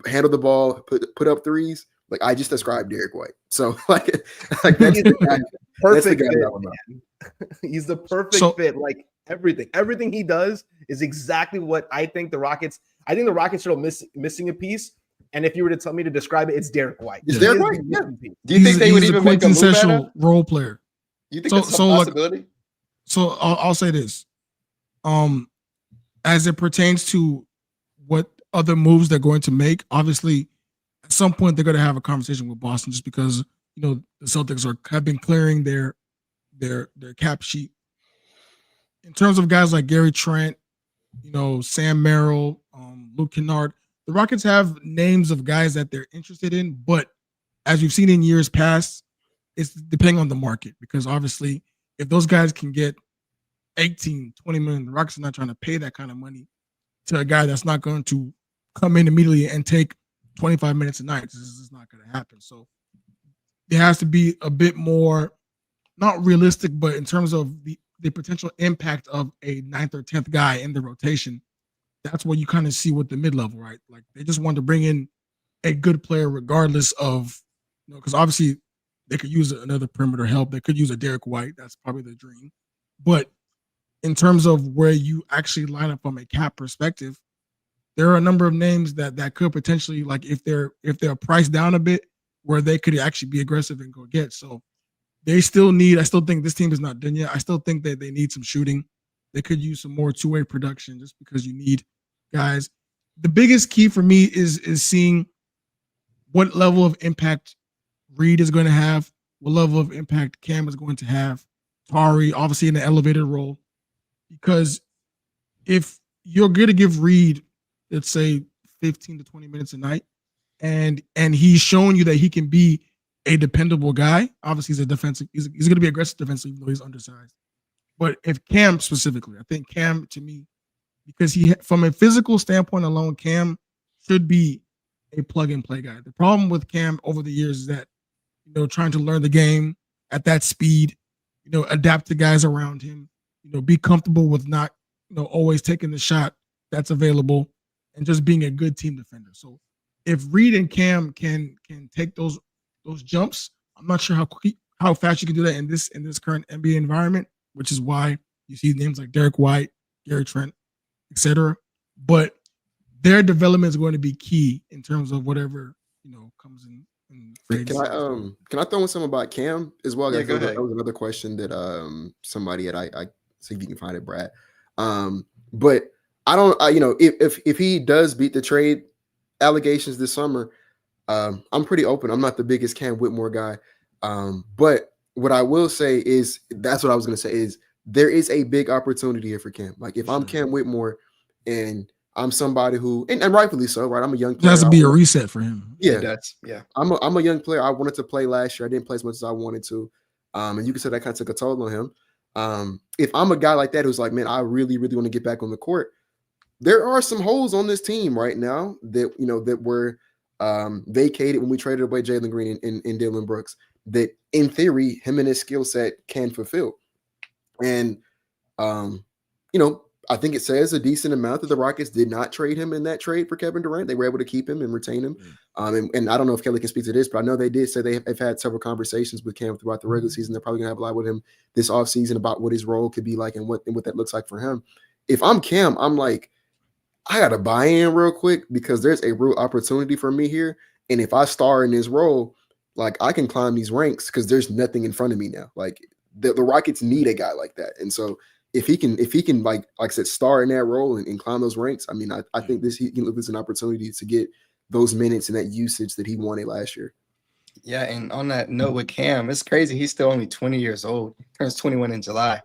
handle the ball, put up threes. Like I just described Derek White. So like that's the guy. Perfect fit, he's the perfect fit. Like everything he does is exactly what I think the Rockets. I think the Rockets are missing a piece. And if you were to tell me to describe it, it's Derek White. Is Derek White? Yeah. Do you think they would even make a move at him? Role player? You think that's a possibility? So I'll say this. As it pertains to what other moves they're going to make, obviously at some point they're going to have a conversation with Boston just because the Celtics have been clearing their cap sheet. In terms of guys like Gary Trent, Sam Merrill, Luke Kennard, the Rockets have names of guys that they're interested in, but as we've seen in years past, it's depending on the market because obviously if those guys can get 18, 20 million, the Rockets are not trying to pay that kind of money to a guy that's not going to come in immediately and take 25 minutes a night. This is not going to happen. So there has to be a bit more, not realistic, but in terms of the potential impact of a 9th or 10th guy in the rotation, that's what you kind of see with the mid-level, right? Like they just want to bring in a good player regardless of, because obviously they could use another perimeter help. They could use a Derek White. That's probably the dream. But in terms of where you actually line up from a cap perspective, there are a number of names that could potentially, like if they're priced down a bit, where they could actually be aggressive and go get. So I still think this team is not done yet. I still think that they need some shooting. They could use some more two-way production just because you need guys. The biggest key for me is seeing what level of impact Reed is going to have, what level of impact Cam is going to have, Tari, obviously in the elevated role. Because if you're going to give Reed, let's say, 15 to 20 minutes a night, and he's showing you that he can be a dependable guy, obviously he's going to be aggressive defensively, even though he's undersized. But if Cam specifically, I think Cam, to me, because from a physical standpoint alone, Cam should be a plug-and-play guy. The problem with Cam over the years is that, trying to learn the game at that speed, adapt to guys around him, be comfortable with not, always taking the shot that's available and just being a good team defender. So if Reed and Cam can take those jumps, I'm not sure how fast you can do that in this current NBA environment, which is why you see names like Derek White, Gary Trent, etc. But their development is going to be key in terms of whatever comes in. Can I throw in something about Cam as well? Yeah, go ahead. That was another question that somebody had. I see if you can find it, Brad. But I don't. If he does beat the trade allegations this summer, I'm pretty open. I'm not the biggest Cam Whitmore guy, but what I will say is that's what I was going to say is there is a big opportunity here for Cam. Like if I'm Cam Whitmore and I'm somebody who, and rightfully so, right? I'm a young player. It has to be a reset for him. Yeah, that's I'm a young player. I wanted to play last year. I didn't play as much as I wanted to, and you can say that kind of took a toll on him. If I'm a guy like that who's like, man, I really, really want to get back on the court. There are some holes on this team right now that that were vacated when we traded away Jalen Green and Dillon Brooks. That in theory, him and his skill set can fulfill. And I think it says a decent amount that the Rockets did not trade him in that trade for Kevin Durant. They were able to keep him and retain him. And I don't know if Kelly can speak to this, but I know they did say they've had several conversations with Cam throughout the regular season. They're probably going to have a lot with him this offseason about what his role could be like and what that looks like for him. If I'm Cam, I'm like, I got to buy in real quick because there's a real opportunity for me here. And if I star in this role, like I can climb these ranks because there's nothing in front of me now. Like the Rockets need a guy like that. And so if he can like I said, star in that role and climb those ranks, I mean, I think he can look as an opportunity to get those minutes and that usage that he wanted last year. Yeah, and on that note with Cam, it's crazy. He's still only 20 years old. Turns 21 in July.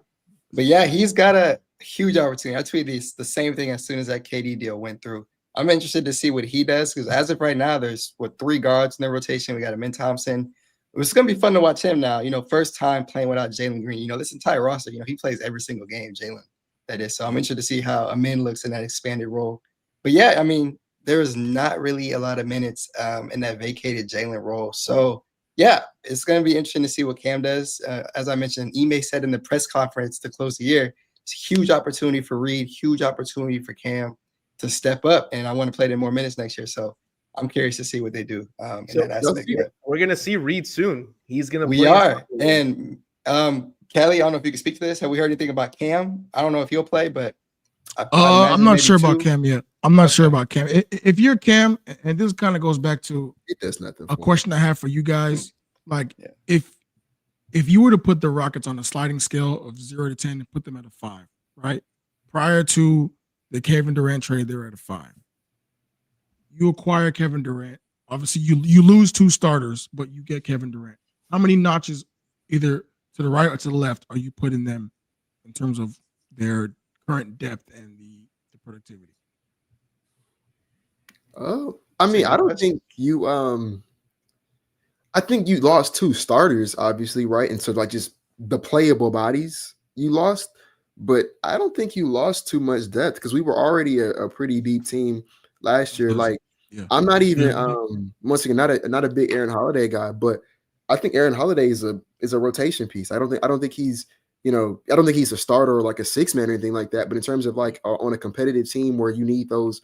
But yeah, he's got a huge opportunity. I tweeted the same thing as soon as that KD deal went through. I'm interested to see what he does because as of right now, there's 3 guards in the rotation. We got Amin Thompson. It's going to be fun to watch him now. First time playing without Jalen Green. This entire roster, he plays every single game, Jalen. That is. So I'm interested to see how Amin looks in that expanded role. But yeah, I mean, there is not really a lot of minutes in that vacated Jalen role. So yeah, it's going to be interesting to see what Cam does. As I mentioned, Ime said in the press conference to close the year, it's a huge opportunity for Reed, huge opportunity for Cam to step up. And I want to play them more minutes next year. So I'm curious to see what they do in that aspect. We're going to see Reed soon. He's going to play. We are. And Kelly, I don't know if you can speak to this. Have we heard anything about Cam? I don't know if he'll play, but I'm not sure about Cam yet. I'm not sure about Cam. If you're Cam, and this kind of goes back to a question I have for you guys. Like, if you were to put the Rockets on a sliding scale of 0 to 10 and put them at a 5, right? Prior to the Kevin Durant trade, they were at a 5. You acquire Kevin Durant. Obviously, you lose 2 starters, but you get Kevin Durant. How many notches, either to the right or to the left, are you putting them in terms of their current depth and the productivity? I mean, I don't think you I think you lost 2 starters, obviously, right? And so like just the playable bodies you lost, but I don't think you lost too much depth because we were already a pretty deep team last year. Like I'm not even once again not a big Aaron Holiday guy, but I think Aaron Holiday is a rotation piece. I don't think he's I don't think he's a starter or like a 6-man or anything like that. But in terms of like on a competitive team where you need those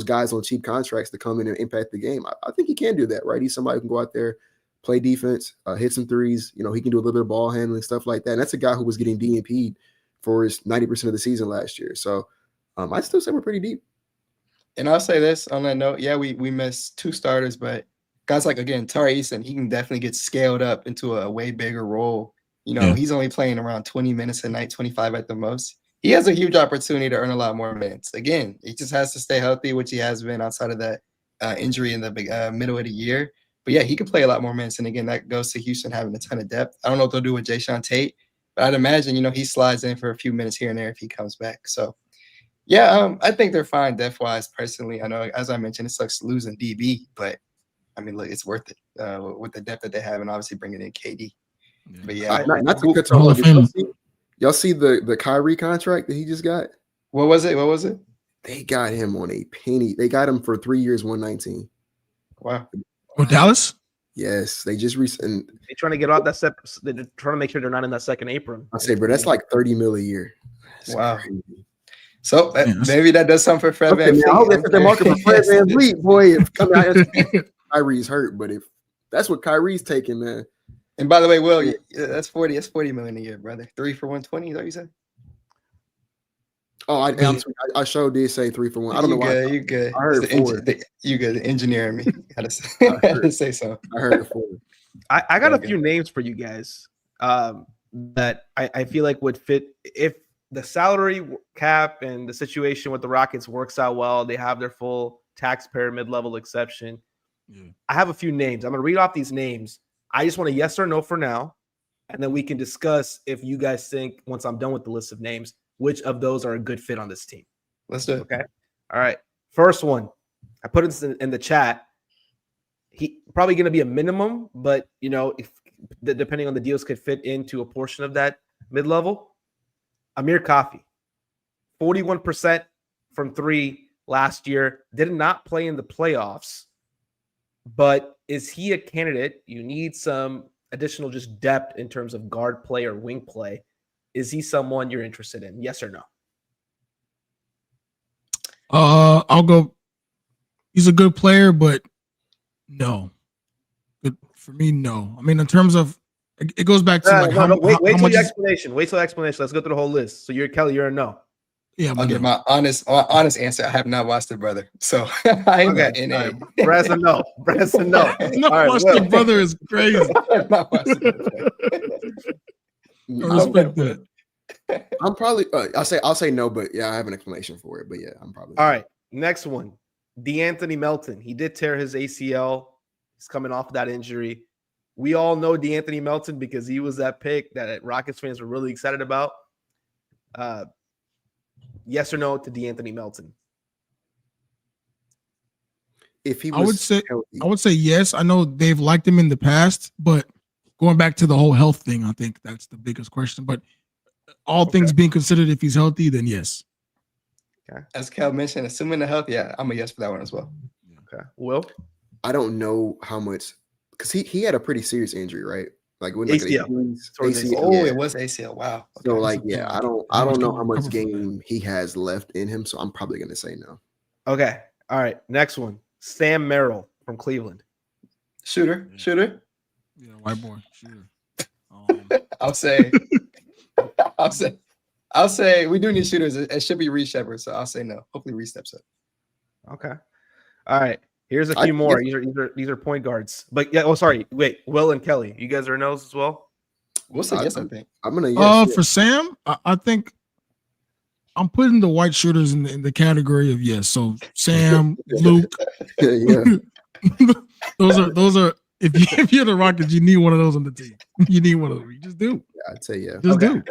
guys on cheap contracts to come in and impact the game, I think he can do that, right? He's somebody who can go out there, play defense, hit some threes. He can do a little bit of ball handling, stuff like that. And that's a guy who was getting DNP'd for his 90% of the season last year. So I still say we're pretty deep. And I'll say this on that note. Yeah, we missed 2 starters, but guys like, again, Tari Eason, he can definitely get scaled up into a way bigger role. He's only playing around 20 minutes a night, 25 at the most. He has a huge opportunity to earn a lot more minutes. Again, he just has to stay healthy, which he has been outside of that injury in the middle of the year. But yeah, he can play a lot more minutes. And again, that goes to Houston having a ton of depth. I don't know what they'll do with Jayshawn Tate, but I'd imagine, he slides in for a few minutes here and there if he comes back. So yeah, I think they're fine depth-wise. Personally, I know, as I mentioned, it sucks losing DB, but I mean, look, it's worth it with the depth that they have and obviously bringing in KD. But yeah, not to cut off. Y'all see the Kyrie contract that he just got? What was it? They got him on a penny. They got him for 3 years, 119. Wow. Oh, Dallas? Yes, they just recently. They're trying to get out that step. They're trying to make sure they're not in that second apron. I say, bro, that's like $30 million a year. That's wow. Crazy. So maybe that does something for Fred Van Fleet. I hope they put the market for Fred Van Fleet, boy. If coming out, Kyrie's hurt, but if that's what Kyrie's taking, man. And by the way, Will, that's 40. That's $40 million a year, brother. 3 for 120. Is that what you said? Oh, I sure did say 3 for 1. I don't know why. You good? I heard 4. You good? The engineering me. Gotta say so. I heard 4. I got a few names for you guys that I feel like would fit if the salary cap and the situation with the Rockets works out well. They have their full taxpayer mid-level exception. Yeah. I have a few names. I'm going to read off these names. I just want a yes or no for now, and then we can discuss if you guys think, once I'm done with the list of names, which of those are a good fit on this team. Let's do it. Okay. All right. First one. I put it in the chat. He probably going to be a minimum, but if depending on the deals could fit into a portion of that mid-level. Amir Coffey, 41% from 3 last year. Did not play in the playoffs, but is he a candidate? You need some additional just depth in terms of guard play or wing play. Is he someone you're interested in? Yes or no? I'll go. He's a good player, but no. Good for me, no. I mean, in terms of it goes back to wait till the explanation. Wait till the explanation. Let's go through the whole list. So you're Kelly, you're a no. Yeah, I'll give my honest answer. I have not watched it, brother. So I am right. Brad's a no. Brad's a no. Not watched it, brother is crazy. I have not watched it. I respect that. I'm probably I'll say no, but yeah, I have an explanation for it. But yeah, I'm probably all right. Next one, DeAnthony Melton. He did tear his ACL. He's coming off that injury. We all know DeAnthony Melton because he was that pick that Rockets fans were really excited about. Yes or no to DeAnthony Melton? if he I would was say healthy. I would say yes. I know they've liked him in the past, but going back to the whole health thing, I think that's the biggest question. But all things being considered, if he's healthy, then yes. As Cal mentioned, assuming the health, yeah, I'm a yes for that one as well. Okay. Will? I don't know how much because he had a pretty serious injury, right? Like when like ACL. ACL. Oh, yeah. it was ACL. Wow. So Okay. like, yeah, I don't know how much game he has left in him. So I'm probably gonna say no. Okay. All right. Next one. Sam Merrill from Cleveland. Shooter. Yeah, white boy shooter. I'll say we do need shooters. It should be Reed Shepard, so I'll say no. Hopefully Reed steps up. Okay. All right. Here's a few more. These are point guards. But yeah, sorry. Wait, Will and Kelly. You guys are no's as well? We'll say yes, I think. I'm gonna yes. For Sam, I think I'm putting the white shooters in the category of yes. So Sam, Luke, yeah. those are if you're the Rockets, you need one of those on the team. You need one of them. You just do. Yeah, I'd say yeah. Just do.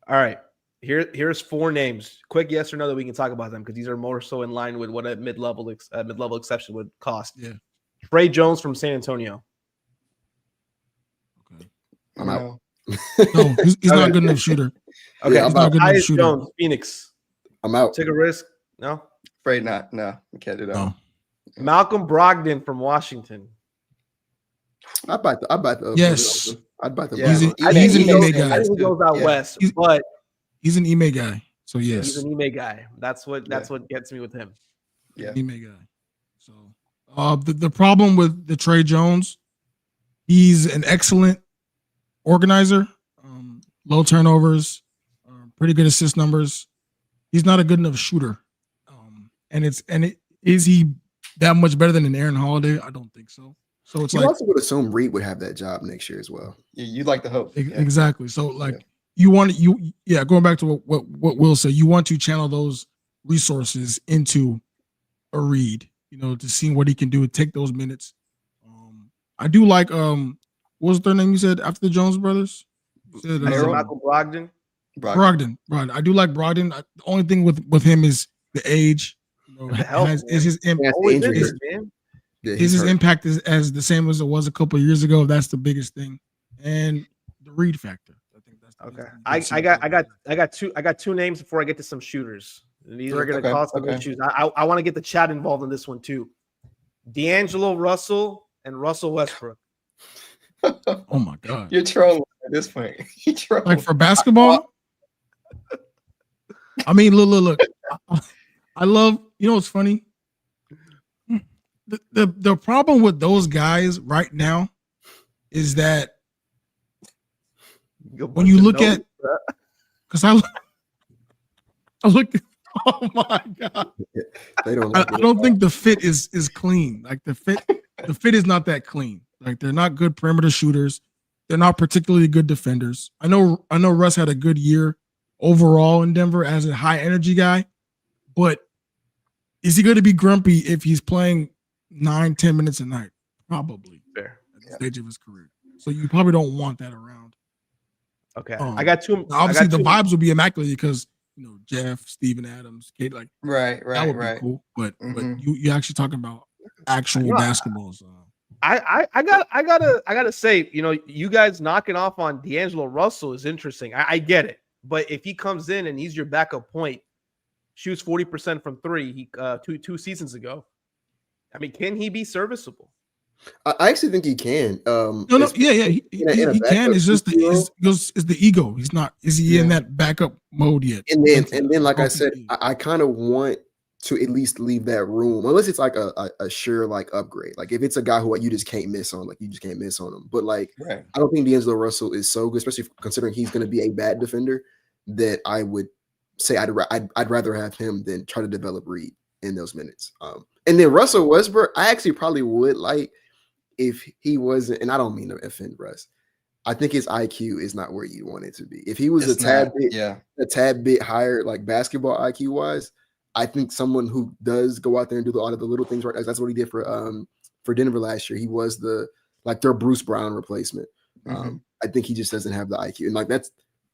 All right. Here's 4 names. Quick yes or no that we can talk about them because these are more so in line with what a mid-level exception would cost. Yeah. Trey Jones from San Antonio. Okay. I'm out. No, he's not a good enough shooter. Okay. Yeah, he's not a good enough Tyus shooter. Jones, Phoenix. I'm out. Take a risk. No. Afraid not. No, we can't do that. No. Malcolm Brogdon from Washington. I'd buy the Yes. I'd buy the Yeah. He's an I think he Ime goes, guy. I think he goes out Yeah. west, but He's an Ime guy. So yes. he's an Ime guy. That's what gets me with him. Yeah. Ime guy. So the problem with the Trey Jones, he's an excellent organizer, low turnovers, pretty good assist numbers. He's not a good enough shooter. Is he that much better than an Aaron Holiday? I don't think so. So it's You like also would assume Reed would have that job next year as well. You'd like the hope. Yeah. exactly. So like going back to what Will said, you want to channel those resources into a Reed, to see what he can do and take those minutes. I do like what was their name you said after the Jones brothers? You said, Malcolm Brogdon. Brogdon. I do like Brogdon. The only thing with him is the age. The health, is his impact. Always injured, man. Is his impact as the same as it was a couple of years ago? That's the biggest thing, and the Reed factor. I think that's okay. I got two names before I get to some shooters. And these are going to cause some issues. I want to get the chat involved in this one too. D'Angelo Russell and Russell Westbrook. Oh my god, you're trolling at this point. Like for basketball. I mean, look. I love. You know what's funny? The problem with those guys right now is that when you look at, because I look at, oh my god, they don't. I don't think the fit is clean. Like the fit is not that clean. Like they're not good perimeter shooters. They're not particularly good defenders. I know Russ had a good year overall in Denver as a high energy guy, but is he going to be grumpy if he's playing 9-10 minutes a night? Probably. Fair. At the stage of his career. So you probably don't want that around. Okay. I got two. Obviously, the vibes will be immaculate because Jeff, Steven Adams, Kate, like right. That would be cool. But you actually talking about actual basketball. So. I gotta say, you guys knocking off on D'Angelo Russell is interesting. I get it, but if he comes in and he's your backup point, shoots 40% from 3, two seasons ago. I mean, can he be serviceable? I actually think he can. He can. It's just the ego. He's not. Is he in that backup mode yet? And then, like I said, I kind of want to at least leave that room, unless it's like a sure like upgrade. Like if it's a guy who you just can't miss on, like you just can't miss on him. But like, I don't think D'Angelo Russell is so good, especially considering he's going to be a bad defender. That I would say I'd rather have him than try to develop Reed in those minutes. And then Russell Westbrook, I actually probably would like if he wasn't, and I don't mean to offend Russ. I think his IQ is not where you want it to be. If he was a tad bit higher, like basketball IQ wise, I think someone who does go out there and do all of the little things right. That's what he did for Denver last year. He was their Bruce Brown replacement. I think he just doesn't have the IQ, and like that's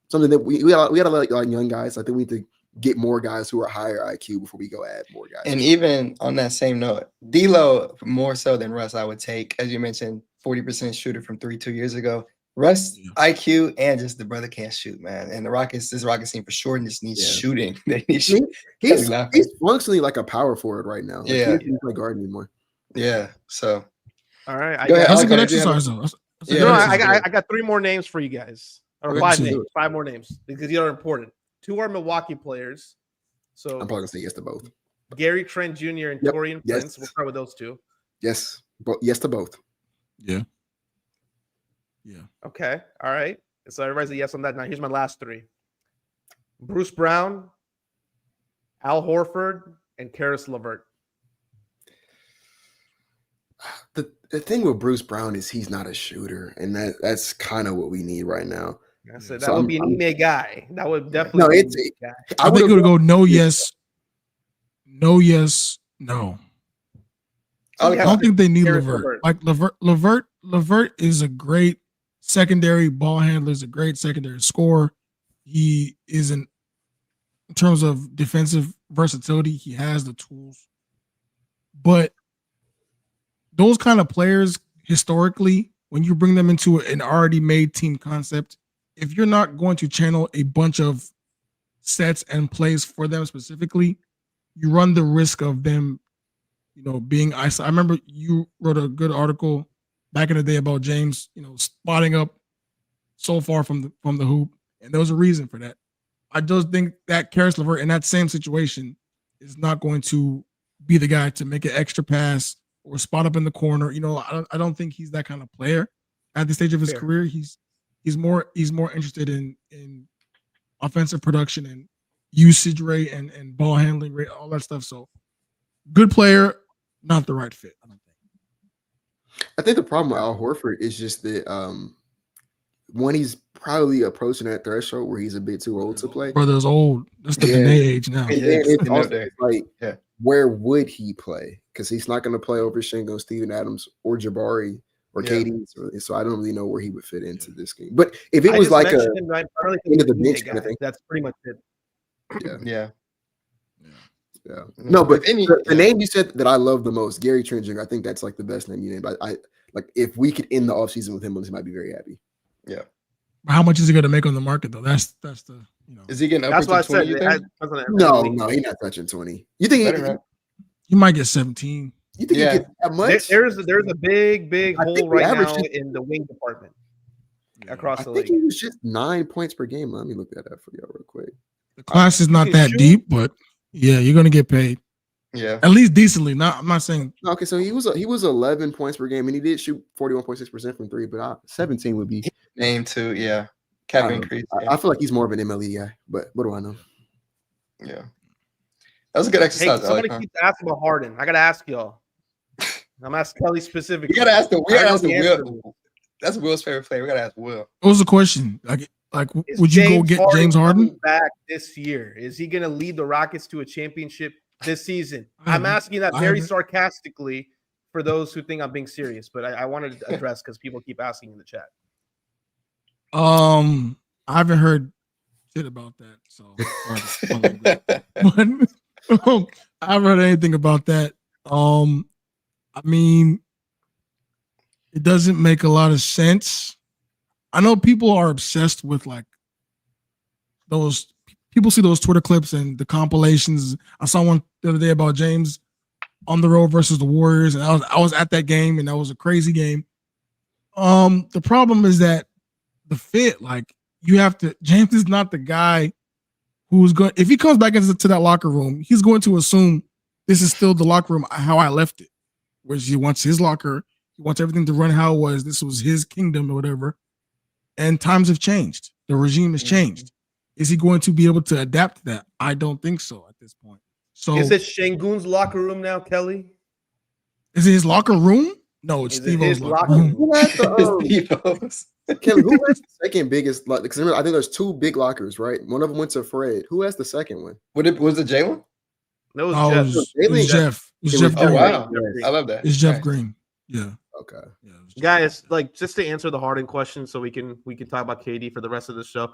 something that we gotta let like young guys. I think we need to get more guys who are higher IQ before we go add more guys. And even on that same note, D'Lo more so than Russ, I would take, as you mentioned, 40% shooter from 3 2 years ago. Russ IQ and just the brother can't shoot, man. And the Rockets, this Rockets team for sure just needs shooting. They need shooting. He's functionally like a power forward right now. Like, he doesn't play guard anymore. Yeah. So all right. That's a good exercise though. I got 3 more names for you guys. Or 5 names. 5 more names because these are important. 2 are Milwaukee players. So I'm probably gonna say yes to both. Gary Trent Jr. and Taurean Prince. We'll start with those 2. Yes. Yes to both. Yeah. Okay. All right. So everybody's a yes on that. Now here's my last 3. Bruce Brown, Al Horford, and Karis LeVert. The thing with Bruce Brown is he's not a shooter, and that's kind of what we need right now. So that would be an Ime guy. That would definitely be an guy. I think it would go no, yes, no, yes, no. I don't think they need LeVert. Like LeVert is a great secondary ball handler, is a great secondary scorer. He is in terms of defensive versatility, he has the tools. But those kind of players, historically, when you bring them into an already made team concept, if you're not going to channel a bunch of sets and plays for them specifically, you run the risk of them, being isolated. I remember you wrote a good article back in the day about James, spotting up so far from the hoop, and there was a reason for that. I just think that Karis LeVert in that same situation is not going to be the guy to make an extra pass or spot up in the corner. I don't think he's that kind of player at this stage of his career. He's more interested in offensive production and usage rate and ball handling rate, all that stuff. So good player, not the right fit, I don't think. I think the problem with Al Horford is just that when he's probably approaching that threshold where he's a bit too old to play. Brother's old. That's the Benet age now. It's also like, where would he play? Because he's not going to play over Shingo, Steven Adams, or Jabari or KD. So I don't really know where he would fit into this game. But if it was like a into the bench kind of thing, that's pretty much it. Yeah. No, but the name you said that I love the most, Gary Trent Jr., I think that's like the best name you named. I like if we could end the offseason with him, I might be very happy. Yeah. How much is he going to make on the market though? That's the Is he getting up? That's what 20, I said. No, he's not touching 20. You think he might get 17? You think he gets that much? There's a big hole right now in the wing department across the league. I think he was just 9 points per game. Let me look that up for y'all real quick. The class is not that deep, but yeah, you're going to get paid. Yeah, at least decently. I'm not saying. Okay, so he was 11 points per game, and he did shoot 41.6% from 3, but 17 would be name too. Yeah, cap increase. I feel like he's more of an MLE guy, but what do I know? Yeah, that was a good exercise. Hey, somebody keeps asking about Harden. I gotta ask y'all. I'm asking Kelly specifically. You gotta ask Will. That's Will's favorite player. We gotta ask Will. What was the question? Like, would you go get James Harden back this year? Is he gonna lead the Rockets to a championship this season? I'm asking that very sarcastically for those who think I'm being serious, but I wanted to address because people keep asking in the chat. I haven't heard shit about that, so but I haven't heard anything about that. I mean, it doesn't make a lot of sense. I know people are obsessed with like those. People see those Twitter clips and the compilations. I saw one the other day about James on the road versus the Warriors, and I was at that game, and that was a crazy game. The problem is that the fit, like you have to. James is not the guy who's going. If he comes back into that locker room, he's going to assume this is still the locker room how I left it, which he wants his locker. He wants everything to run how it was. This was his kingdom or whatever. And times have changed. The regime has changed. Is he going to be able to adapt to that? I don't think so at this point. So is it Şengün's locker room now, Kelly? Is it his locker room? No, it's Steve-O's locker room. Who has Kelly, who has the second biggest? Because remember, I think there's 2 big lockers, right? One of them went to Fred. Who has the second one? Was it Jalen? No, it was Jeff. It was Jeff Green. Oh, wow. I love that. It's Jeff Green. Yeah. Okay. Yeah, guys, like just to answer the Harden question, so we can talk about KD for the rest of the show.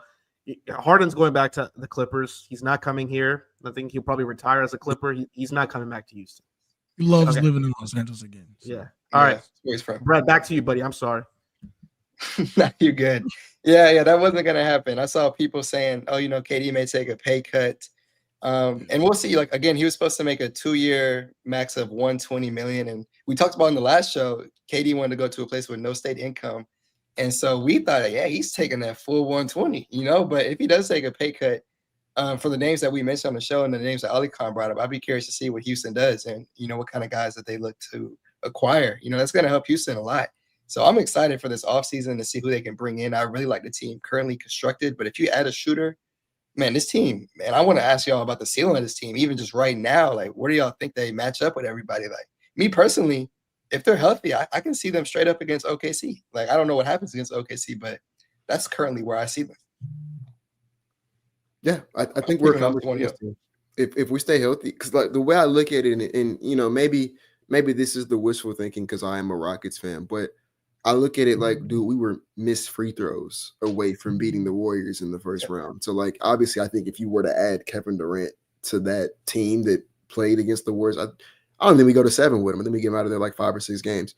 Harden's going back to the Clippers. He's not coming here. I think he'll probably retire as a Clipper. He's not coming back to Houston. He loves living in Los Angeles again. So. Yeah. All right. Where he's from. Brett, back to you, buddy. I'm sorry. No, you're good. Yeah, that wasn't gonna happen. I saw people saying, "Oh, KD may take a pay cut," and we'll see. Like again, he was supposed to make a 2-year max of $120 million, and we talked about in the last show, KD wanted to go to a place with no state income, and so we thought, yeah, he's taking that full 120, But if he does take a pay cut, for the names that we mentioned on the show and the names that Ali Khan brought up, I'd be curious to see what Houston does and what kind of guys that they look to acquire. That's going to help Houston a lot. So I'm excited for this offseason to see who they can bring in. I really like the team currently constructed, but if you add a shooter, man, this team, man, I want to ask y'all about the ceiling of this team, even just right now. Like, what do y'all think they match up with everybody? Like, me personally, if they're healthy, I can see them straight up against OKC. Like, I don't know what happens against OKC, but that's currently where I see them. Yeah, I think we're accomplished. If we stay healthy, because like the way I look at it, and maybe this is the wishful thinking because I am a Rockets fan, but I look at it like, dude, we were missed free throws away from beating the Warriors in the first round. So, like, obviously, I think if you were to add Kevin Durant to that team that played against the Warriors, I don't think we go to 7 with them. I think we get them out of there like 5 or 6 games.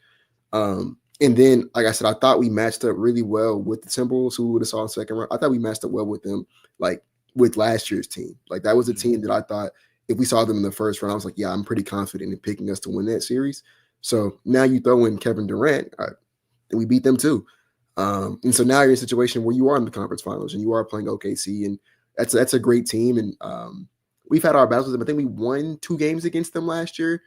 And then, like I said, I thought we matched up really well with the Timberwolves, who we would have saw in second round. I thought we matched up well with them, like with last year's team. Like that was a team that I thought if we saw them in the first round, I was like, yeah, I'm pretty confident in picking us to win that series. So now you throw in Kevin Durant, and we beat them too. And so now you're in a situation where you are in the conference finals and you are playing OKC, and that's a great team. And we've had our battles with them. I think we won 2 games against them last year,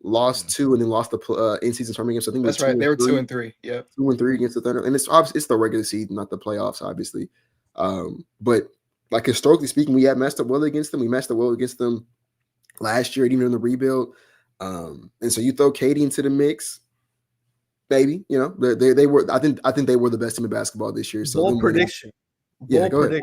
lost 2, and then lost the in-season tournament games. So I think that's right. They were 2-3. Yeah, 2-3 against the Thunder, and it's obviously it's the regular season, not the playoffs, obviously. But like historically speaking, we have matched up well against them. We matched up well against them last year, even in the rebuild. And so you throw KD into the mix, baby. They were. I think they were the best team in basketball this year. So bold prediction. Yeah, go ahead.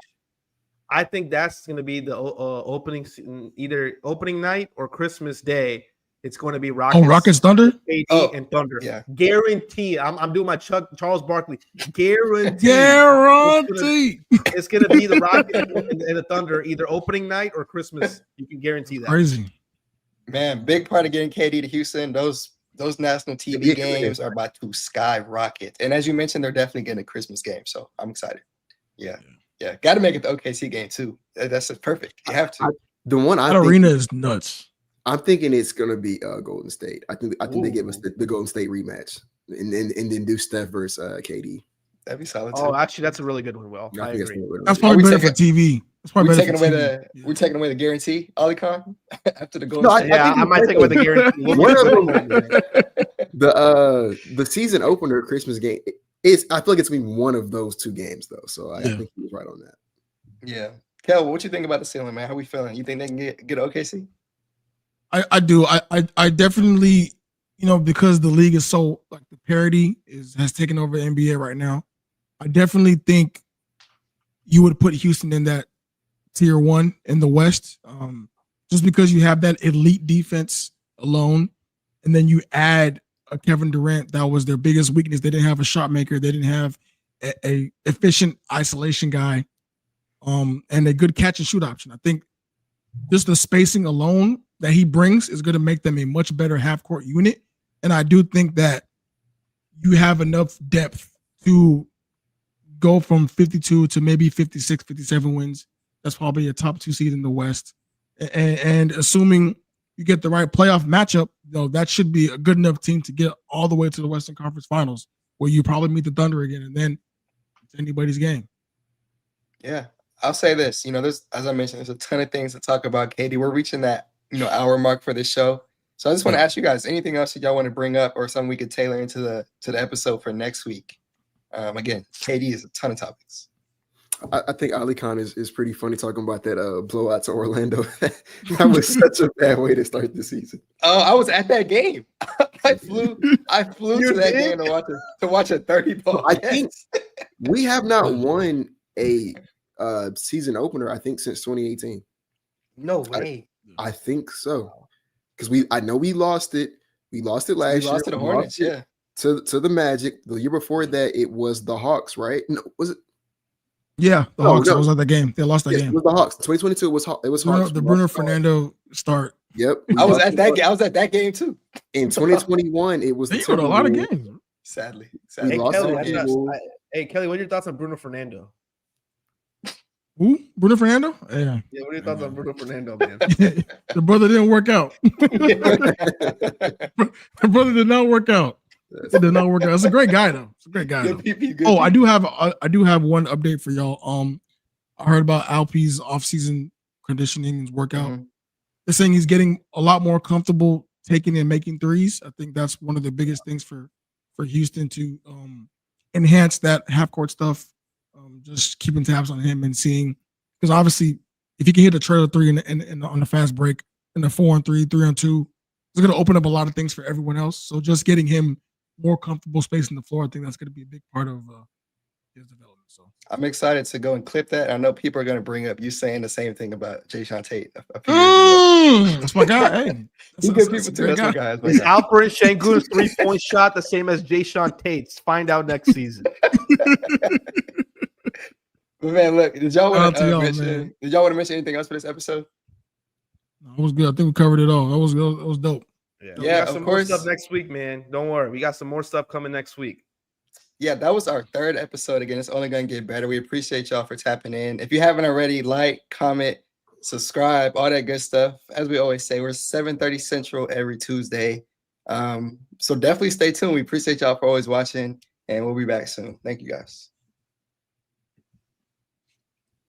I think that's going to be the opening, either opening night or Christmas Day. It's going to be Rockets. Oh, Rockets Thunder? KD and Thunder. Yeah. Guarantee. I'm doing my Charles Barkley. Guarantee. It's going to be the Rockets and the Thunder, either opening night or Christmas. You can guarantee that. Crazy. Man, big part of getting KD to Houston. Those national TV games are about to skyrocket. And as you mentioned, they're definitely getting a Christmas game. So I'm excited. Yeah. Got to make it the OKC game too. That's perfect. You have to. The one that arena is nuts. I'm thinking it's gonna be Golden State. I think they give us the Golden State rematch, and then do Steph versus KD. That'd be solid too. Oh, actually, that's a really good one. Will I agree? That's probably better for TV. That's probably better for TV. We're taking away the guarantee, Ali Khan, after the Golden State. I might take away the guarantee. The season opener Christmas game is. I feel like it's gonna be one of those 2 games though. So I think he was right on that. Yeah, Kel, what you think about the ceiling, man? How we feeling? You think they can get OKC? I do. I definitely, because the league is so like the parity has taken over the NBA right now. I definitely think you would put Houston in that tier 1 in the West, just because you have that elite defense alone, and then you add a Kevin Durant that was their biggest weakness. They didn't have a shot maker. They didn't have a efficient isolation guy, and a good catch and shoot option. I think just the spacing alone that he brings is going to make them a much better half-court unit. And I do think that you have enough depth to go from 52 to maybe 56, 57 wins. That's probably a top 2 seed in the West. And assuming you get the right playoff matchup, that should be a good enough team to get all the way to the Western Conference Finals, where you probably meet the Thunder again, and then it's anybody's game. Yeah. I'll say this, there's, as I mentioned, there's a ton of things to talk about, KD. We're reaching that, hour mark for this show. So I just want to ask you guys, anything else that y'all want to bring up or something we could tailor into the episode for next week? Again, KD is a ton of topics. I think Ali Khan is pretty funny talking about that blowout to Orlando. That was such a bad way to start the season. I was at that game. I flew to that game to watch a 30-ball. I think we have not won a season opener, I think, since 2018. No way. I think so. Because I know we lost it. We lost it last year. We lost to the Hornets, yeah. To the Magic. The year before that, it was the Hawks, right? No, was it? Yeah, the No, Hawks. I no. was at that game. They lost that Yes, it game. was the Hawks. 2022. It was Hawks. The Bruno Fernando start. Yep. I was at that game. I was at that game too. In 2021, it was the They were a lot of Timberwolves. games. Sadly. We Hey lost Kelly, to I the thought- Timberwolves. hey Kelly, what are your thoughts on Bruno Fernando? Who? Bruno Fernando? Yeah. Yeah, what are your thoughts on Bruno Fernando, man? The brother didn't work out. The brother did not work out. It did not work out. It's a great guy though. It's a great guy. Good Though. PP, good Oh, I PP. do have one update for y'all. I heard about Alp's off-season conditioning and workout. Mhm. They're saying he's getting a lot more comfortable taking and making threes. I think that's one of the biggest things for Houston to enhance that half-court stuff. Just keeping tabs on him and seeing, because obviously if he can hit a trailer three in on the fast break in the 4-on-3, 3-on-2, it's going to open up a lot of things for everyone else. So just getting him more comfortable space in the floor, I think that's going to be a big part of his development. So I'm excited to go and clip that. I know people are going to bring up you saying the same thing about Jayshawn Tate a few years ago. That's my guy. Hey, He's good people too. That's my guy. That's my Is guy. Alperen Şengün's 3-point shot the same as Jayshawn Tate's? Find out next season. But man, look, did y'all want Shout out to to y'all, man. Did y'all want to mention anything else for this episode? It was good. I think we covered it all. That was dope. Yeah, Yeah, we got of some course. more stuff next week, man. Don't worry, we got some more stuff coming next week. Yeah, that was our third episode. Again, it's only going to get better. We appreciate y'all for tapping in. If you haven't already, like, comment, subscribe, all that good stuff. As we always say, we're 7:30 Central every Tuesday. So definitely stay tuned. We appreciate y'all for always watching, and we'll be back soon. Thank you, guys.